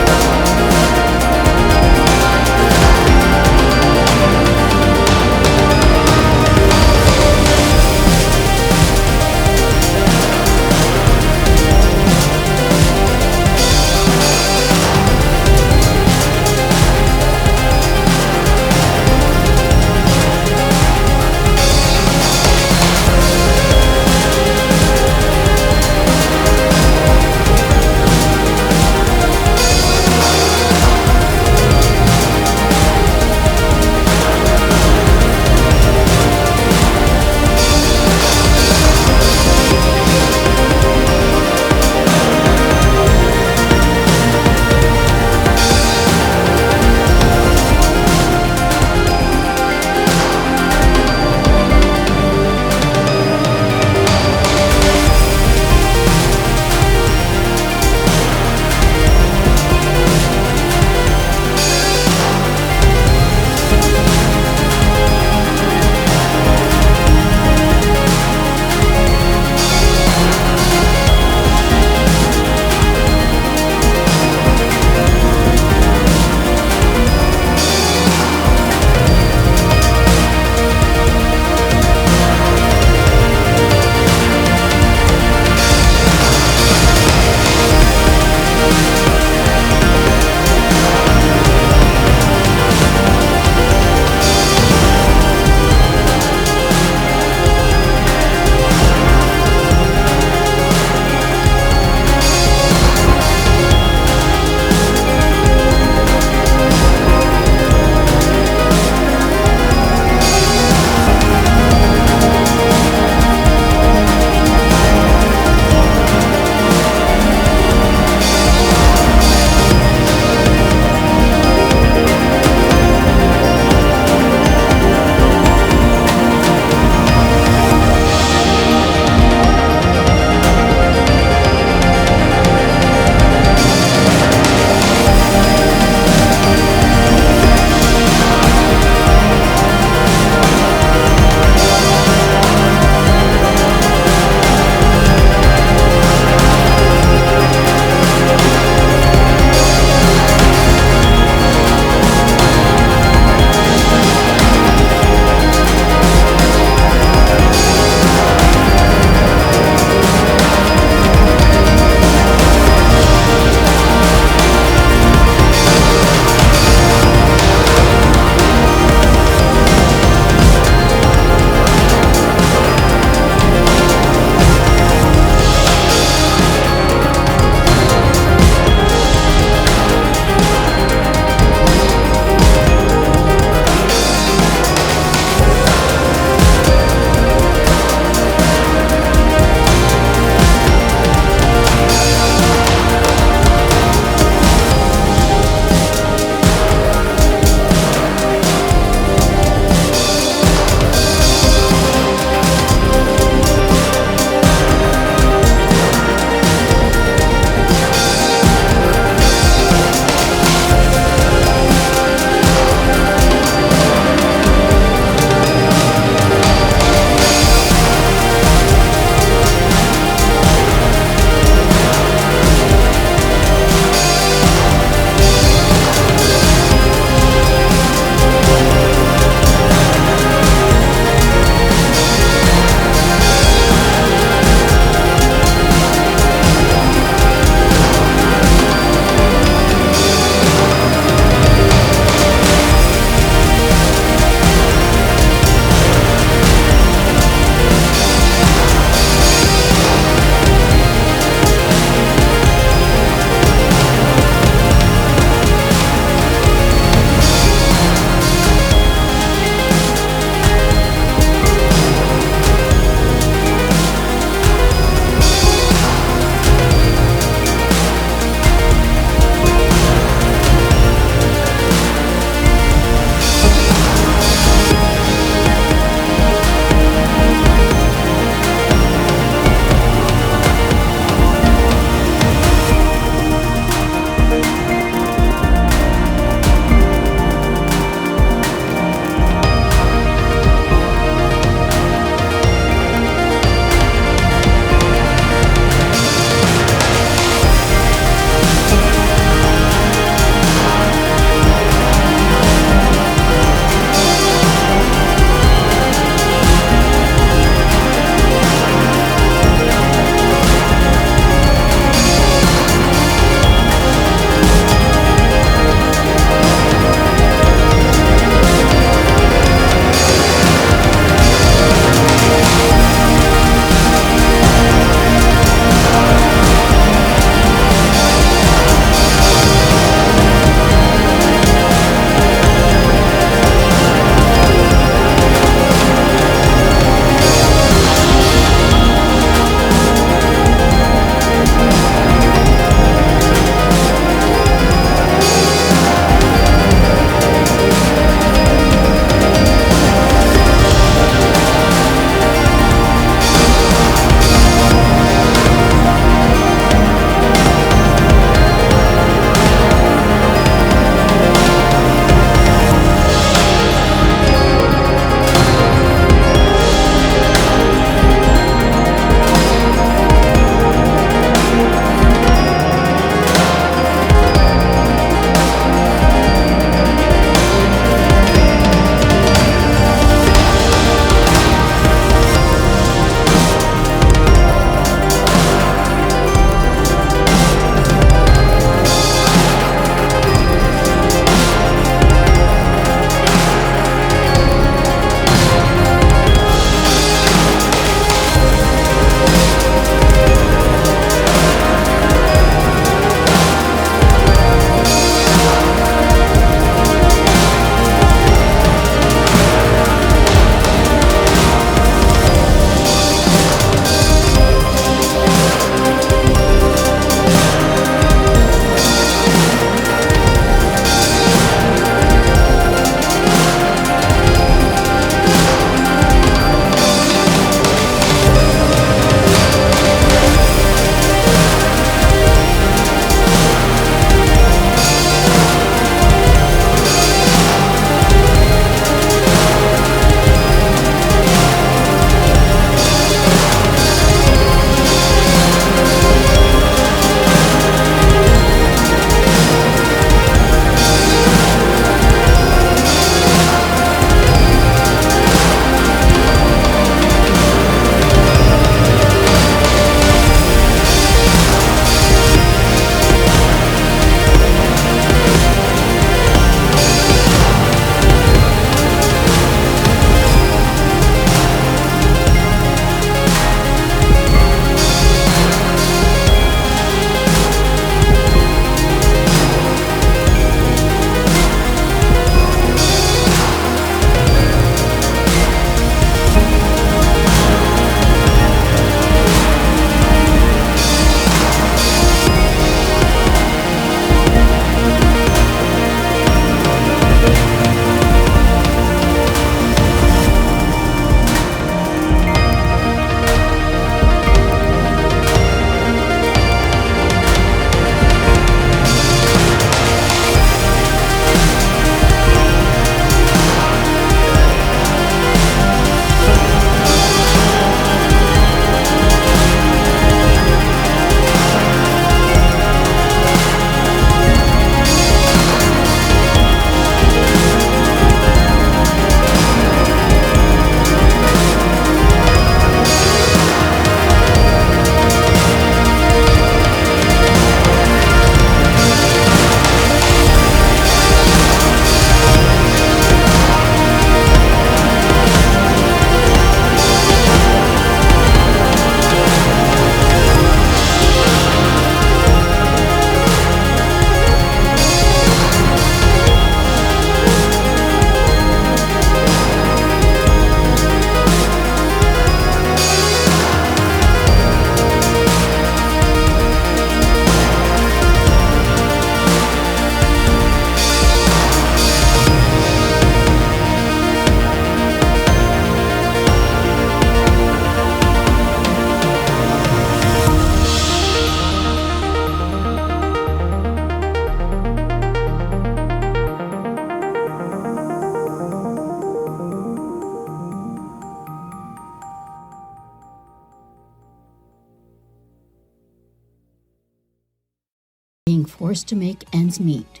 forced to make ends meet.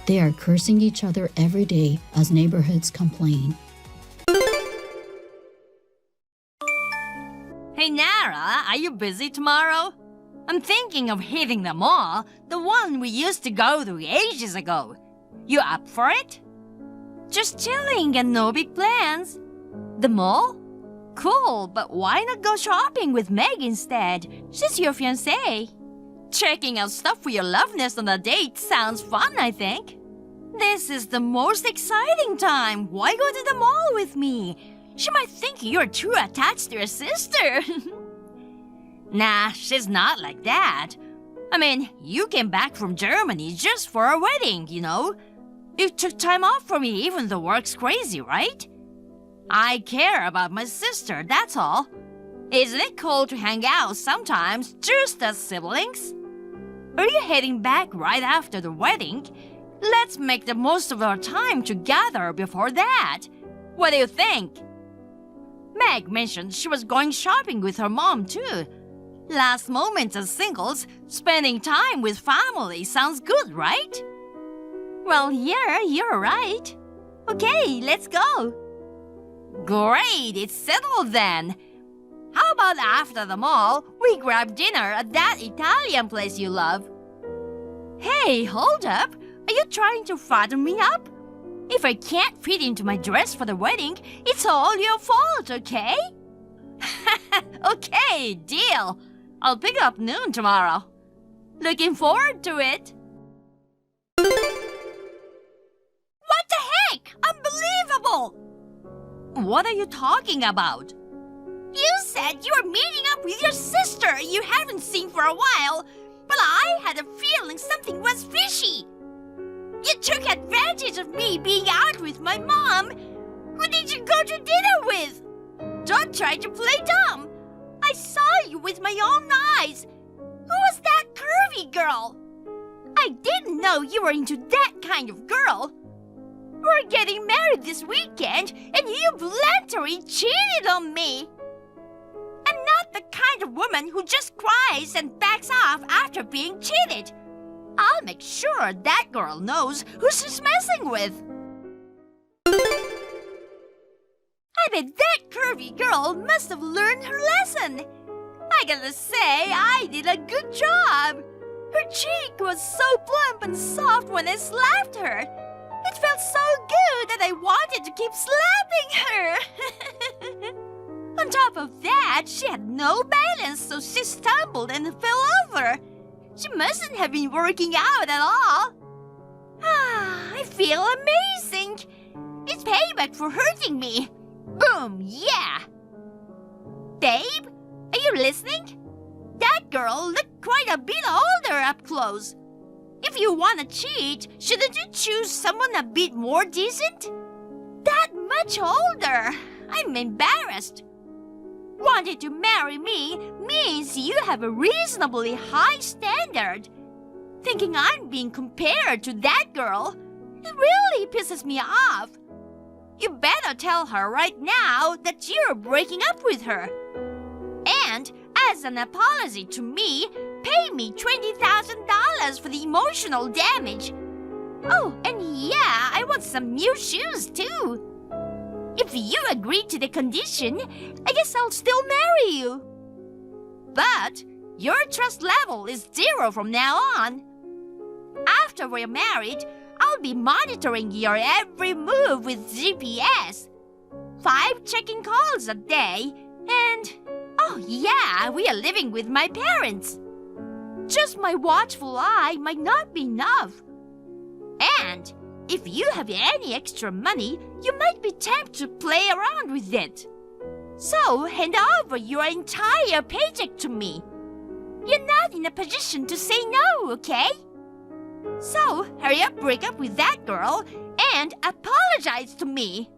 They are cursing each other every day as neighborhoods complain. Hey Nara, are you busy tomorrow? I'm thinking of hitting the mall, the one we used to go to ages ago. You up for it? Just chilling and no big plans. The mall? Cool, but why not go shopping with Meg instead? She's your fiancée. Checking out stuff for your love nest on a date sounds fun, I think. This is the most exciting time. Why go to the mall with me? She might think you're too attached to your sister. Nah, she's not like that. I mean, you came back from Germany just for our wedding, you know? You took time off for me even though work's crazy, right? I care about my sister, that's all. Isn't it cool to hang out sometimes just as siblings? Are you heading back right after the wedding? Let's make the most of our time together before that. What do you think? Meg mentioned she was going shopping with her mom too. Last moments as singles, spending time with family sounds good, right? Well, yeah, you're right. Okay, let's go. Great, it's settled then. How about after the mall, we grab dinner at that Italian place you love? Hey, hold up. Are you trying to fatten me up? If I can't fit into my dress for the wedding, it's all your fault, okay? Okay, deal. I'll pick up noon tomorrow. Looking forward to it. What the heck? Unbelievable! What are you talking about? You said you were meeting up with your sister you haven't seen for a while, but I had a feeling something was fishy. You took advantage of me being out with my mom. Who did you go to dinner with? Don't try to play dumb. I saw you with my own eyes. Who was that curvy girl? I didn't know you were into that kind of girl. We're getting married this weekend, and you blatantly cheated on me. I'm not the kind of woman who just cries and backs off after being cheated. I'll make sure that girl knows who she's messing with. I bet that curvy girl must have learned her lesson. I gotta say, I did a good job. Her cheek was so plump and soft when I slapped her. It felt so good that I wanted to keep slapping her. On top of that, she had no balance, so she stumbled and fell over. She mustn't have been working out at all. I feel amazing. It's payback for hurting me. Boom, yeah. Babe, are you listening? That girl looked quite a bit older up close. If you want to cheat, shouldn't you choose someone a bit more decent? That much older. I'm embarrassed. Wanting to marry me means you have a reasonably high standard. Thinking I'm being compared to that girl, it really pisses me off. You better tell her right now that you're breaking up with her. And as an apology to me, pay me $20,000 for the emotional damage. Oh, and yeah, I want some new shoes too. If you agree to the condition, I guess I'll still marry you. But your trust level is 0 from now on. After we're married, I'll be monitoring your every move with GPS. 5 checking calls a day, and oh yeah, we are living with my parents. Just my watchful eye might not be enough. And if you have any extra money, you might be tempted to play around with it. So hand over your entire paycheck to me. You're not in a position to say no, okay? So hurry up, break up with that girl and apologize to me.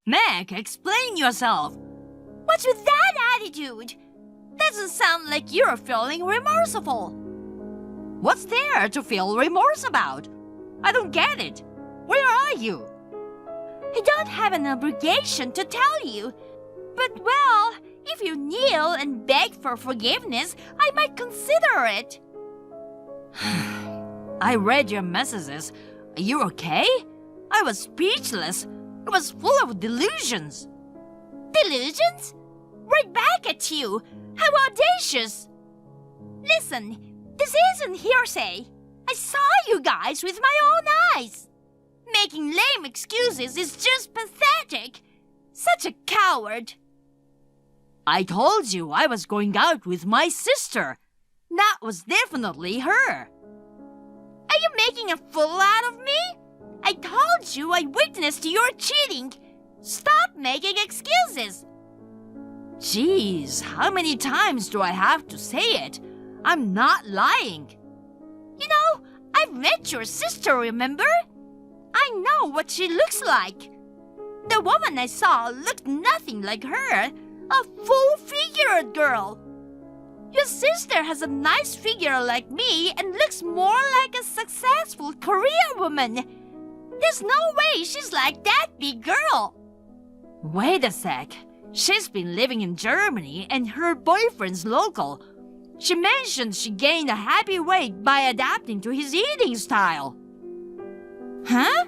Meg, explain yourself. What's with that attitude? Doesn't sound like you're feeling remorseful. What's there to feel remorse about? I don't get it. Where are you? I don't have an obligation to tell you. But, well, If you kneel and beg for forgiveness, I might consider it. I read your messages. Are you okay? I was speechless. It was full of delusions. Delusions? Right back at you. How audacious. Listen, this isn't hearsay. I saw you guys with my own eyes. Making lame excuses is just pathetic. Such a coward. I told you I was going out with my sister. That was definitely her. Are you making a fool out of me? I told you I witnessed your cheating. Stop making excuses. Jeez, how many times do I have to say it? I'm not lying. You know, I've met your sister, remember? I know what she looks like. The woman I saw looked nothing like her. A full-figured girl. Your sister has a nice figure like me and looks more like a successful career woman. There's no way she's like that big girl. Wait a sec. She's been living in Germany and her boyfriend's local. She mentioned she gained a happy weight by adapting to his eating style. Huh?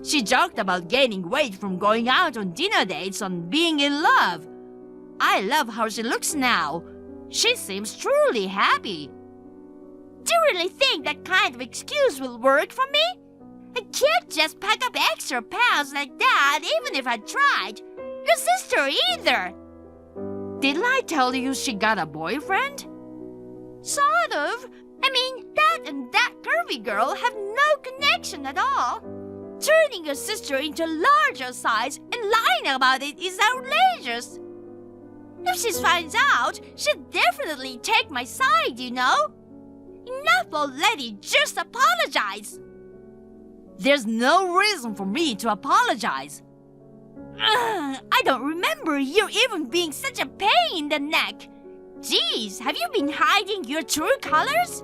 She joked about gaining weight from going out on dinner dates and being in love. I love how she looks now. She seems truly happy. Do you really think that kind of excuse will work for me? I can't just pack up extra pounds like that even if I tried. Your sister either. Didn't I tell you she got a boyfriend? Sort of. I mean, that and that curvy girl have no connection at all. Turning your sister into a larger size and lying about it is outrageous. If she finds out, she'll definitely take my side, you know? Enough already, just apologize. There's no reason for me to apologize. I don't remember you even being such a pain in the neck. Jeez, have you been hiding your true colors?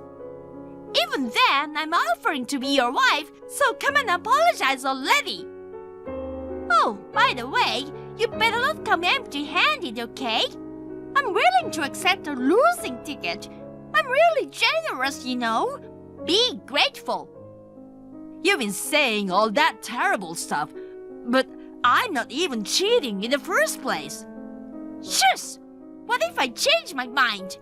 Even then, I'm offering to be your wife, so come and apologize already. Oh, by the way, you better not come empty-handed, okay? I'm willing to accept a losing ticket. I'm really generous, you know. Be grateful. You've been saying all that terrible stuff, but I'm not even cheating in the first place. Shush! What if I change my mind?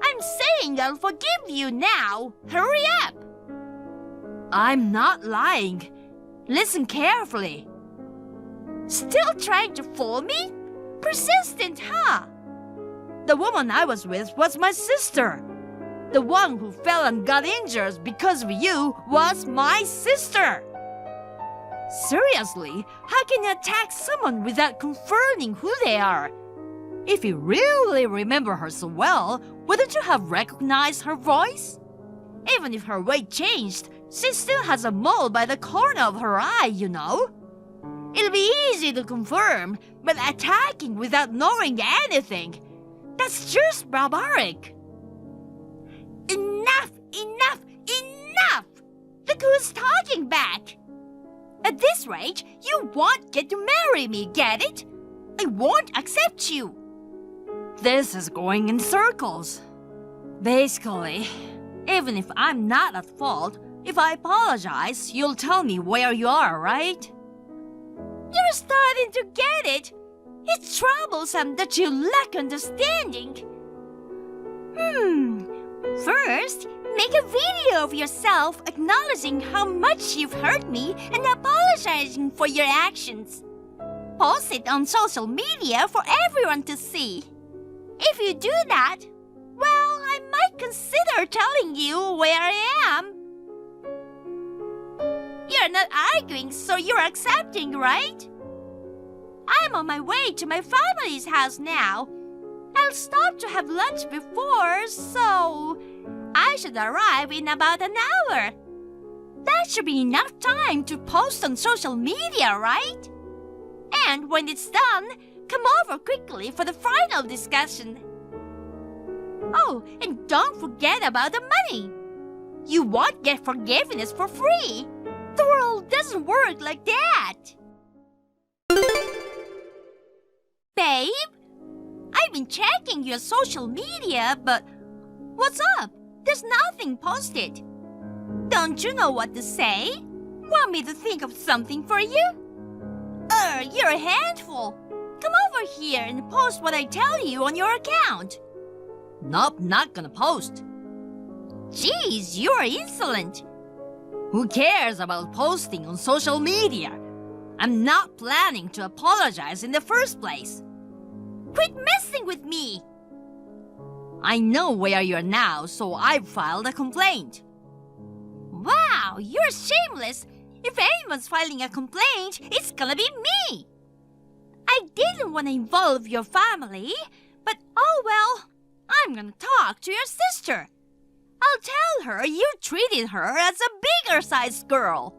I'm saying I'll forgive you now. Hurry up! I'm not lying. Listen carefully. Still trying to fool me? Persistent, huh? The woman I was with was my sister. The one who fell and got injured because of you was my sister. Seriously, how can you attack someone without confirming who they are? If you really remember her so well, wouldn't you have recognized her voice? Even if her weight changed, she still has a mole by the corner of her eye, you know. It'll be easy to confirm, but attacking without knowing anything, that's just barbaric. Enough! Enough! Enough! Look who's talking back! At this rate, you won't get to marry me, get it? I won't accept you. This is going in circles. Basically, even if I'm not at fault, if I apologize, you'll tell me where you are, right? You're starting to get it. It's troublesome that you lack understanding. First, make a video of yourself acknowledging how much you've hurt me and apologizing for your actions. Post it on social media for everyone to see. If you do that, well, I might consider telling you where I am. You're not arguing, so you're accepting, right? I'm on my way to my family's house now. I'll stop to have lunch before, so I should arrive in about an hour. That should be enough time to post on social media, right? And when it's done, come over quickly for the final discussion. Oh, and don't forget about the money. You won't get forgiveness for free. The world doesn't work like that. Babe, I been checking your social media, but what's up? There's nothing posted. Don't you know what to say? Want me to think of something for you? You're a handful. Come over here and post what I tell you on your account. Nope, not gonna post. Jeez, you're insolent. Who cares about posting on social media? I'm not planning to apologize in the first place. Quit messing with me. I know where you're now, so I've filed a complaint. Wow, you're shameless. If anyone's filing a complaint, it's gonna be me. I didn't want to involve your family, but oh well, I'm gonna talk to your sister. I'll tell her you treated her as a bigger-sized girl.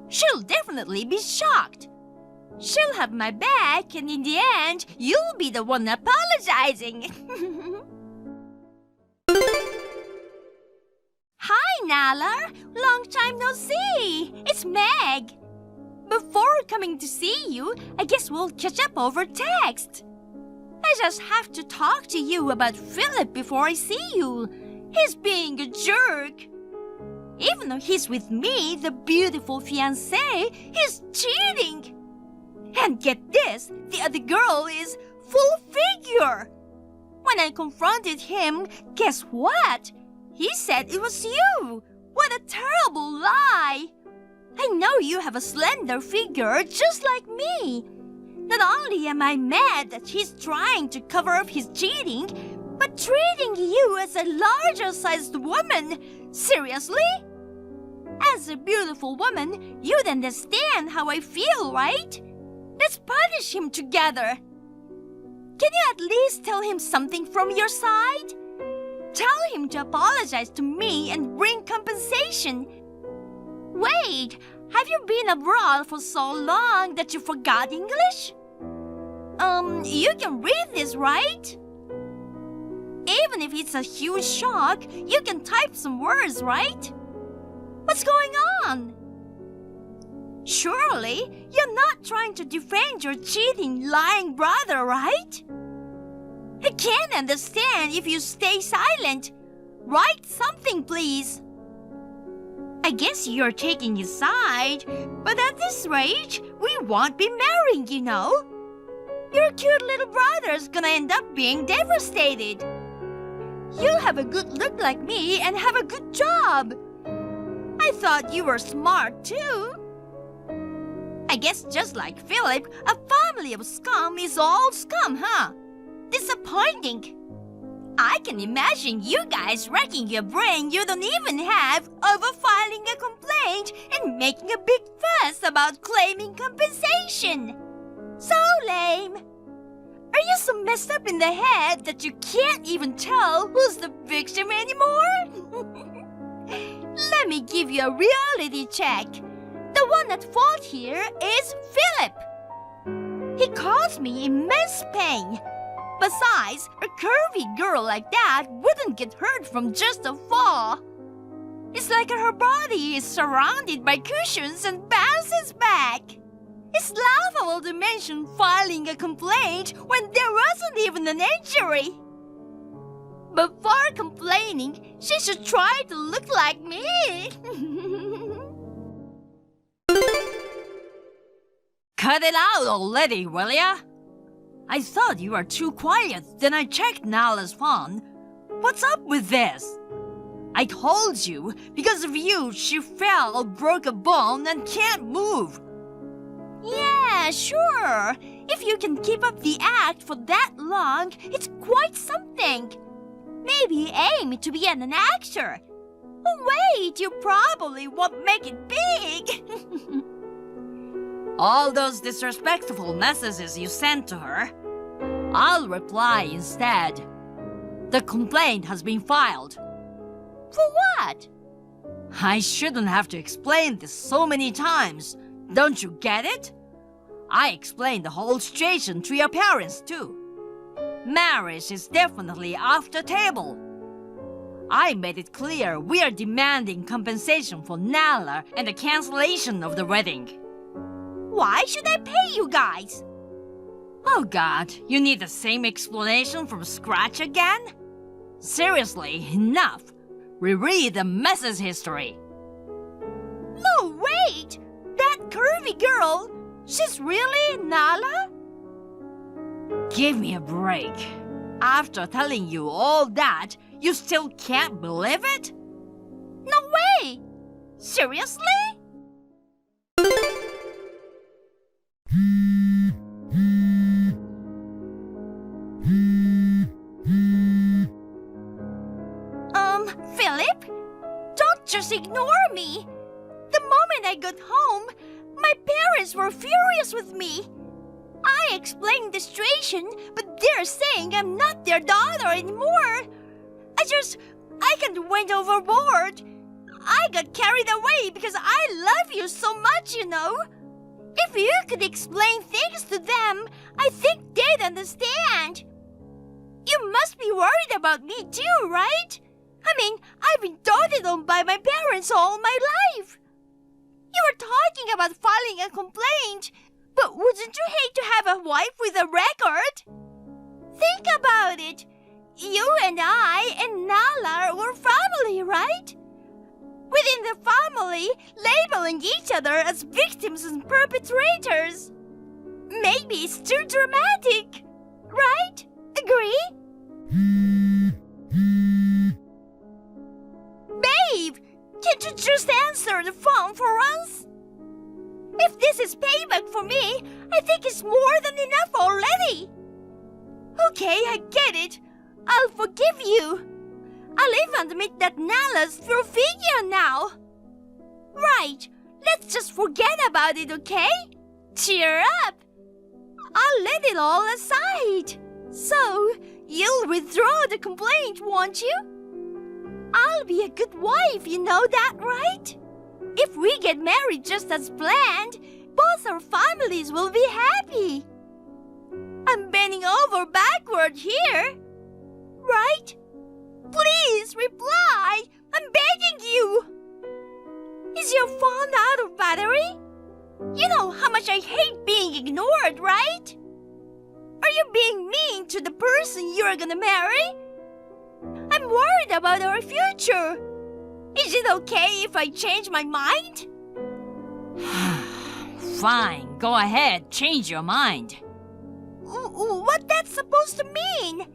She'll definitely be shocked. She'll have my back, and in the end, you'll be the one apologizing. Hi, Nala. Long time no see. It's Meg. Before coming to see you, I guess we'll catch up over text. I just have to talk to you about Philip before I see you. He's being a jerk. Even though he's with me, the beautiful fiancée, he's cheating. And get this, the other girl is full figure. When I confronted him, guess what? He said it was you. What a terrible lie. I know you have a slender figure just like me. Not only am I mad that he's trying to cover up his cheating, but treating you as a larger-sized woman. Seriously? As a beautiful woman, you'd understand how I feel, right? Let's punish him together. Can you at least tell him something from your side? Tell him to apologize to me and bring compensation. Wait, have you been abroad for so long that you forgot English? You can read this, right? Even if it's a huge shock, you can type some words, right? What's going on? Surely, you're not trying to defend your cheating, lying brother, right? I can't understand if you stay silent. Write something, please. I guess you're taking his side, but at this rate, we won't be marrying, you know. Your cute little brother's gonna end up being devastated. You'll have a good look like me and have a good job. I thought you were smart, too. I guess just like Philip, a family of scum is all scum, huh? Disappointing. I can imagine you guys racking your brain you don't even have over filing a complaint and making a big fuss about claiming compensation. So lame. Are you so messed up in the head that you can't even tell who's the victim anymore? Let me give you a reality check. The one at fault here is Philip. He caused me immense pain. Besides, a curvy girl like that wouldn't get hurt from just a fall. It's like her body is surrounded by cushions and bounces back. It's laughable to mention filing a complaint when there wasn't even an injury. Before complaining, she should try to look like me. Cut it out already, will ya? I thought you were too quiet, then I checked Nala's phone. What's up with this? I told you, because of you, she fell or broke a bone and can't move. Yeah, sure. If you can keep up the act for that long, it's quite something. Maybe aim to be an actor. Oh, wait, you probably won't make it big. All those disrespectful messages you sent to her, I'll reply instead. The complaint has been filed. For what? I shouldn't have to explain this so many times. Don't you get it? I explained the whole situation to your parents too. Marriage is definitely off the table. I made it clear we are demanding compensation for Nala and the cancellation of the wedding. Why should I pay you guys? Oh God, you need the same explanation from scratch again? Seriously, enough. Reread the mess's history. No, wait! That curvy girl, she's really Nala? Give me a break. After telling you all that, you still can't believe it? No way! Seriously? Philip? Don't just ignore me! The moment I got home, my parents were furious with me. I explained the situation, but they're saying I'm not their daughter anymore. I kind of went overboard. I got carried away because I love you so much, you know. If you could explain things to them, I think they'd understand. You must be worried about me too, right? I mean, I've been doted on by my parents all my life. You were talking about filing a complaint, but wouldn't you hate to have a wife with a record? Think about it. You and I and Nala were family, right? Within the family, labeling each other as victims and perpetrators. Maybe it's too dramatic, right? Agree? Babe, can't you just answer the phone for once? If this is payback for me, I think it's more than enough already. Okay, I get it. I'll forgive you. I'll even admit that Nala's through figure now. Right, let's just forget about it, okay? Cheer up. I'll let it all aside. So, you'll withdraw the complaint, won't you? I'll be a good wife, you know that, right? If we get married just as planned, both our families will be happy. I'm bending over backward here. Right? Please reply! I'm begging you! Is your phone out of battery? You know how much I hate being ignored, right? Are you being mean to the person you're gonna marry? I'm worried about our future. Is it okay if I change my mind? Fine, go ahead, change your mind. What that's supposed to mean?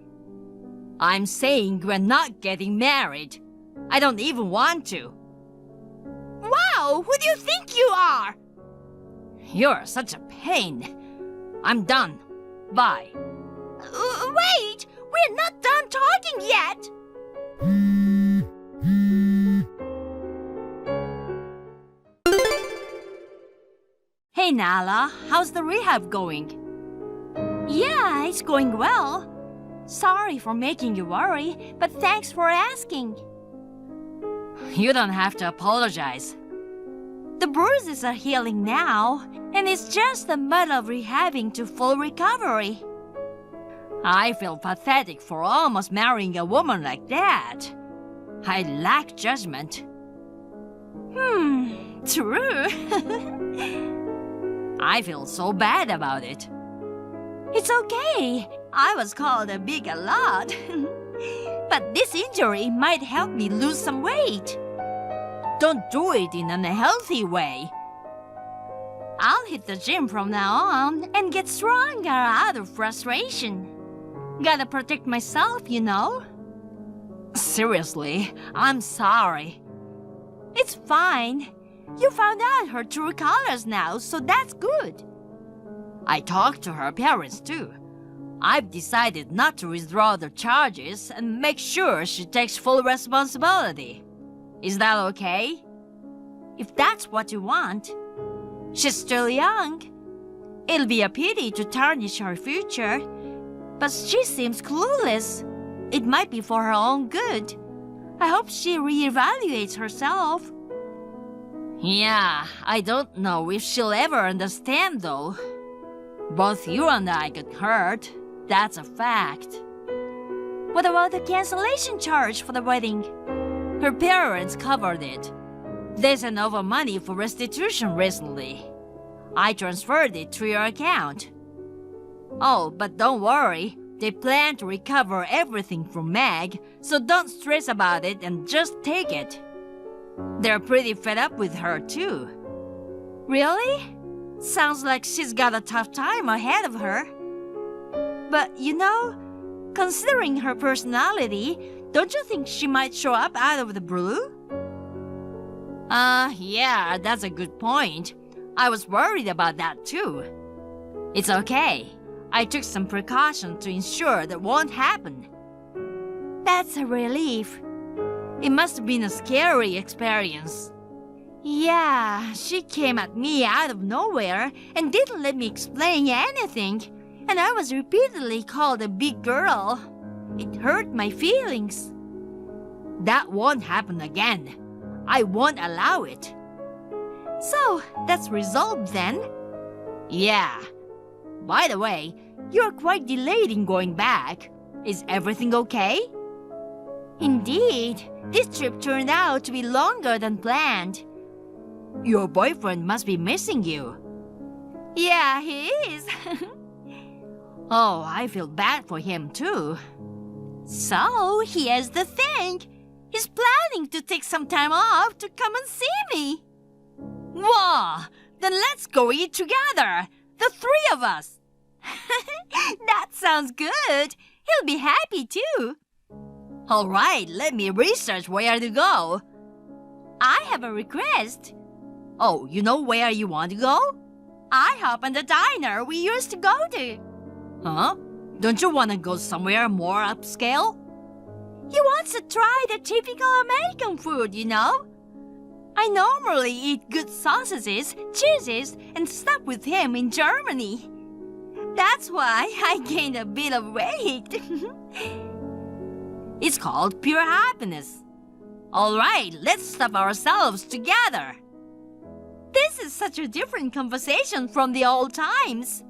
I'm saying we're not getting married. I don't even want to. Wow, who do you think you are? You're such a pain. I'm done. Bye. Wait, we're not done talking yet. Hey Nala, how's the rehab going? Yeah, it's going well. Sorry for making you worry, but thanks for asking. You don't have to apologize. The bruises are healing now, and it's just a matter of rehabbing to full recovery. I feel pathetic for almost marrying a woman like that. I lack judgment. True. I feel so bad about it. It's okay. I was called a big a lot. But this injury might help me lose some weight. Don't do it in an unhealthy way. I'll hit the gym from now on and get stronger out of frustration. Gotta protect myself, you know. Seriously, I'm sorry. It's fine. You found out her true colors now, so that's good. I talked to her parents too. I've decided not to withdraw the charges and make sure she takes full responsibility. Is that okay? If that's what you want. She's still young. It'll be a pity to tarnish her future. But she seems clueless. It might be for her own good. I hope she reevaluates herself. Yeah, I don't know if she'll ever understand though. Both you and I got hurt. That's a fact. What about the cancellation charge for the wedding? Her parents covered it. They sent over money for restitution recently. I transferred it to your account. Oh, but don't worry. They plan to recover everything from Meg, so don't stress about it and just take it. They're pretty fed up with her, too. Really? Sounds like she's got a tough time ahead of her. But, considering her personality, don't you think she might show up out of the blue? Yeah, that's a good point. I was worried about that too. It's okay. I took some precautions to ensure that won't happen. That's a relief. It must have been a scary experience. Yeah, she came at me out of nowhere and didn't let me explain anything. And I was repeatedly called a big girl. It hurt my feelings. That won't happen again. I won't allow it. So, that's resolved then? Yeah. By the way, you're quite delayed in going back. Is everything okay? Indeed, this trip turned out to be longer than planned. Your boyfriend must be missing you. Yeah, he is. Oh, I feel bad for him too. So, here's the thing. He's planning to take some time off to come and see me. Wow, then let's go eat together. The three of us. That sounds good. He'll be happy too. All right, let me research where to go. I have a request. Oh, you know where you want to go? IHOP and the diner we used to go to. Huh? Don't you want to go somewhere more upscale? He wants to try the typical American food, I normally eat good sausages, cheeses, and stuff with him in Germany. That's why I gained a bit of weight. It's called pure happiness. All right, let's stuff ourselves together. This is such a different conversation from the old times.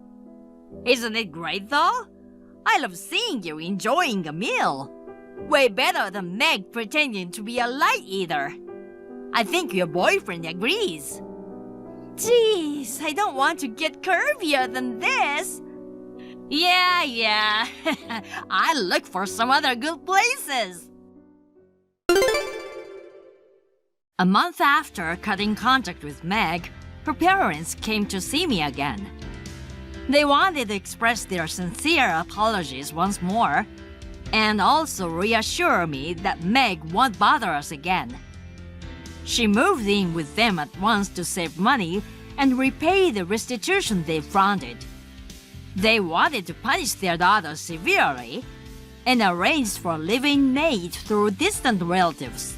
Isn't it great, though? I love seeing you enjoying a meal. Way better than Meg pretending to be a light eater. I think your boyfriend agrees. Jeez, I don't want to get curvier than this. Yeah. I'll look for some other good places. A month after cutting contact with Meg, her parents came to see me again. They wanted to express their sincere apologies once more, and also reassure me that Meg won't bother us again. She moved in with them at once to save money and repay the restitution they fronted. They wanted to punish their daughter severely and arranged for a live-in maid through distant relatives.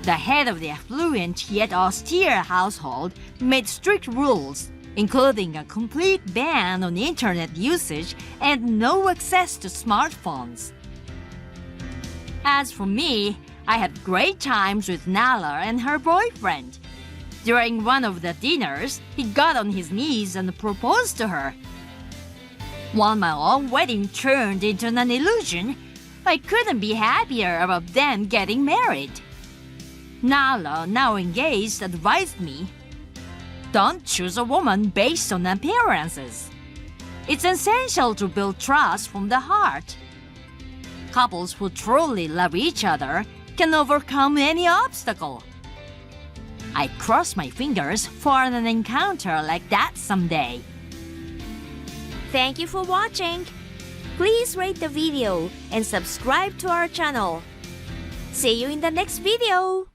The head of the affluent yet austere household made strict rules, including a complete ban on internet usage and no access to smartphones. As for me, I had great times with Nala and her boyfriend. During one of the dinners, he got on his knees and proposed to her. While my own wedding turned into an illusion, I couldn't be happier about them getting married. Nala, now engaged, advised me, "Don't choose a woman based on appearances. It's essential to build trust from the heart. Couples who truly love each other can overcome any obstacle." I cross my fingers for an encounter like that someday. Thank you for watching. Please rate the video and subscribe to our channel. See you in the next video.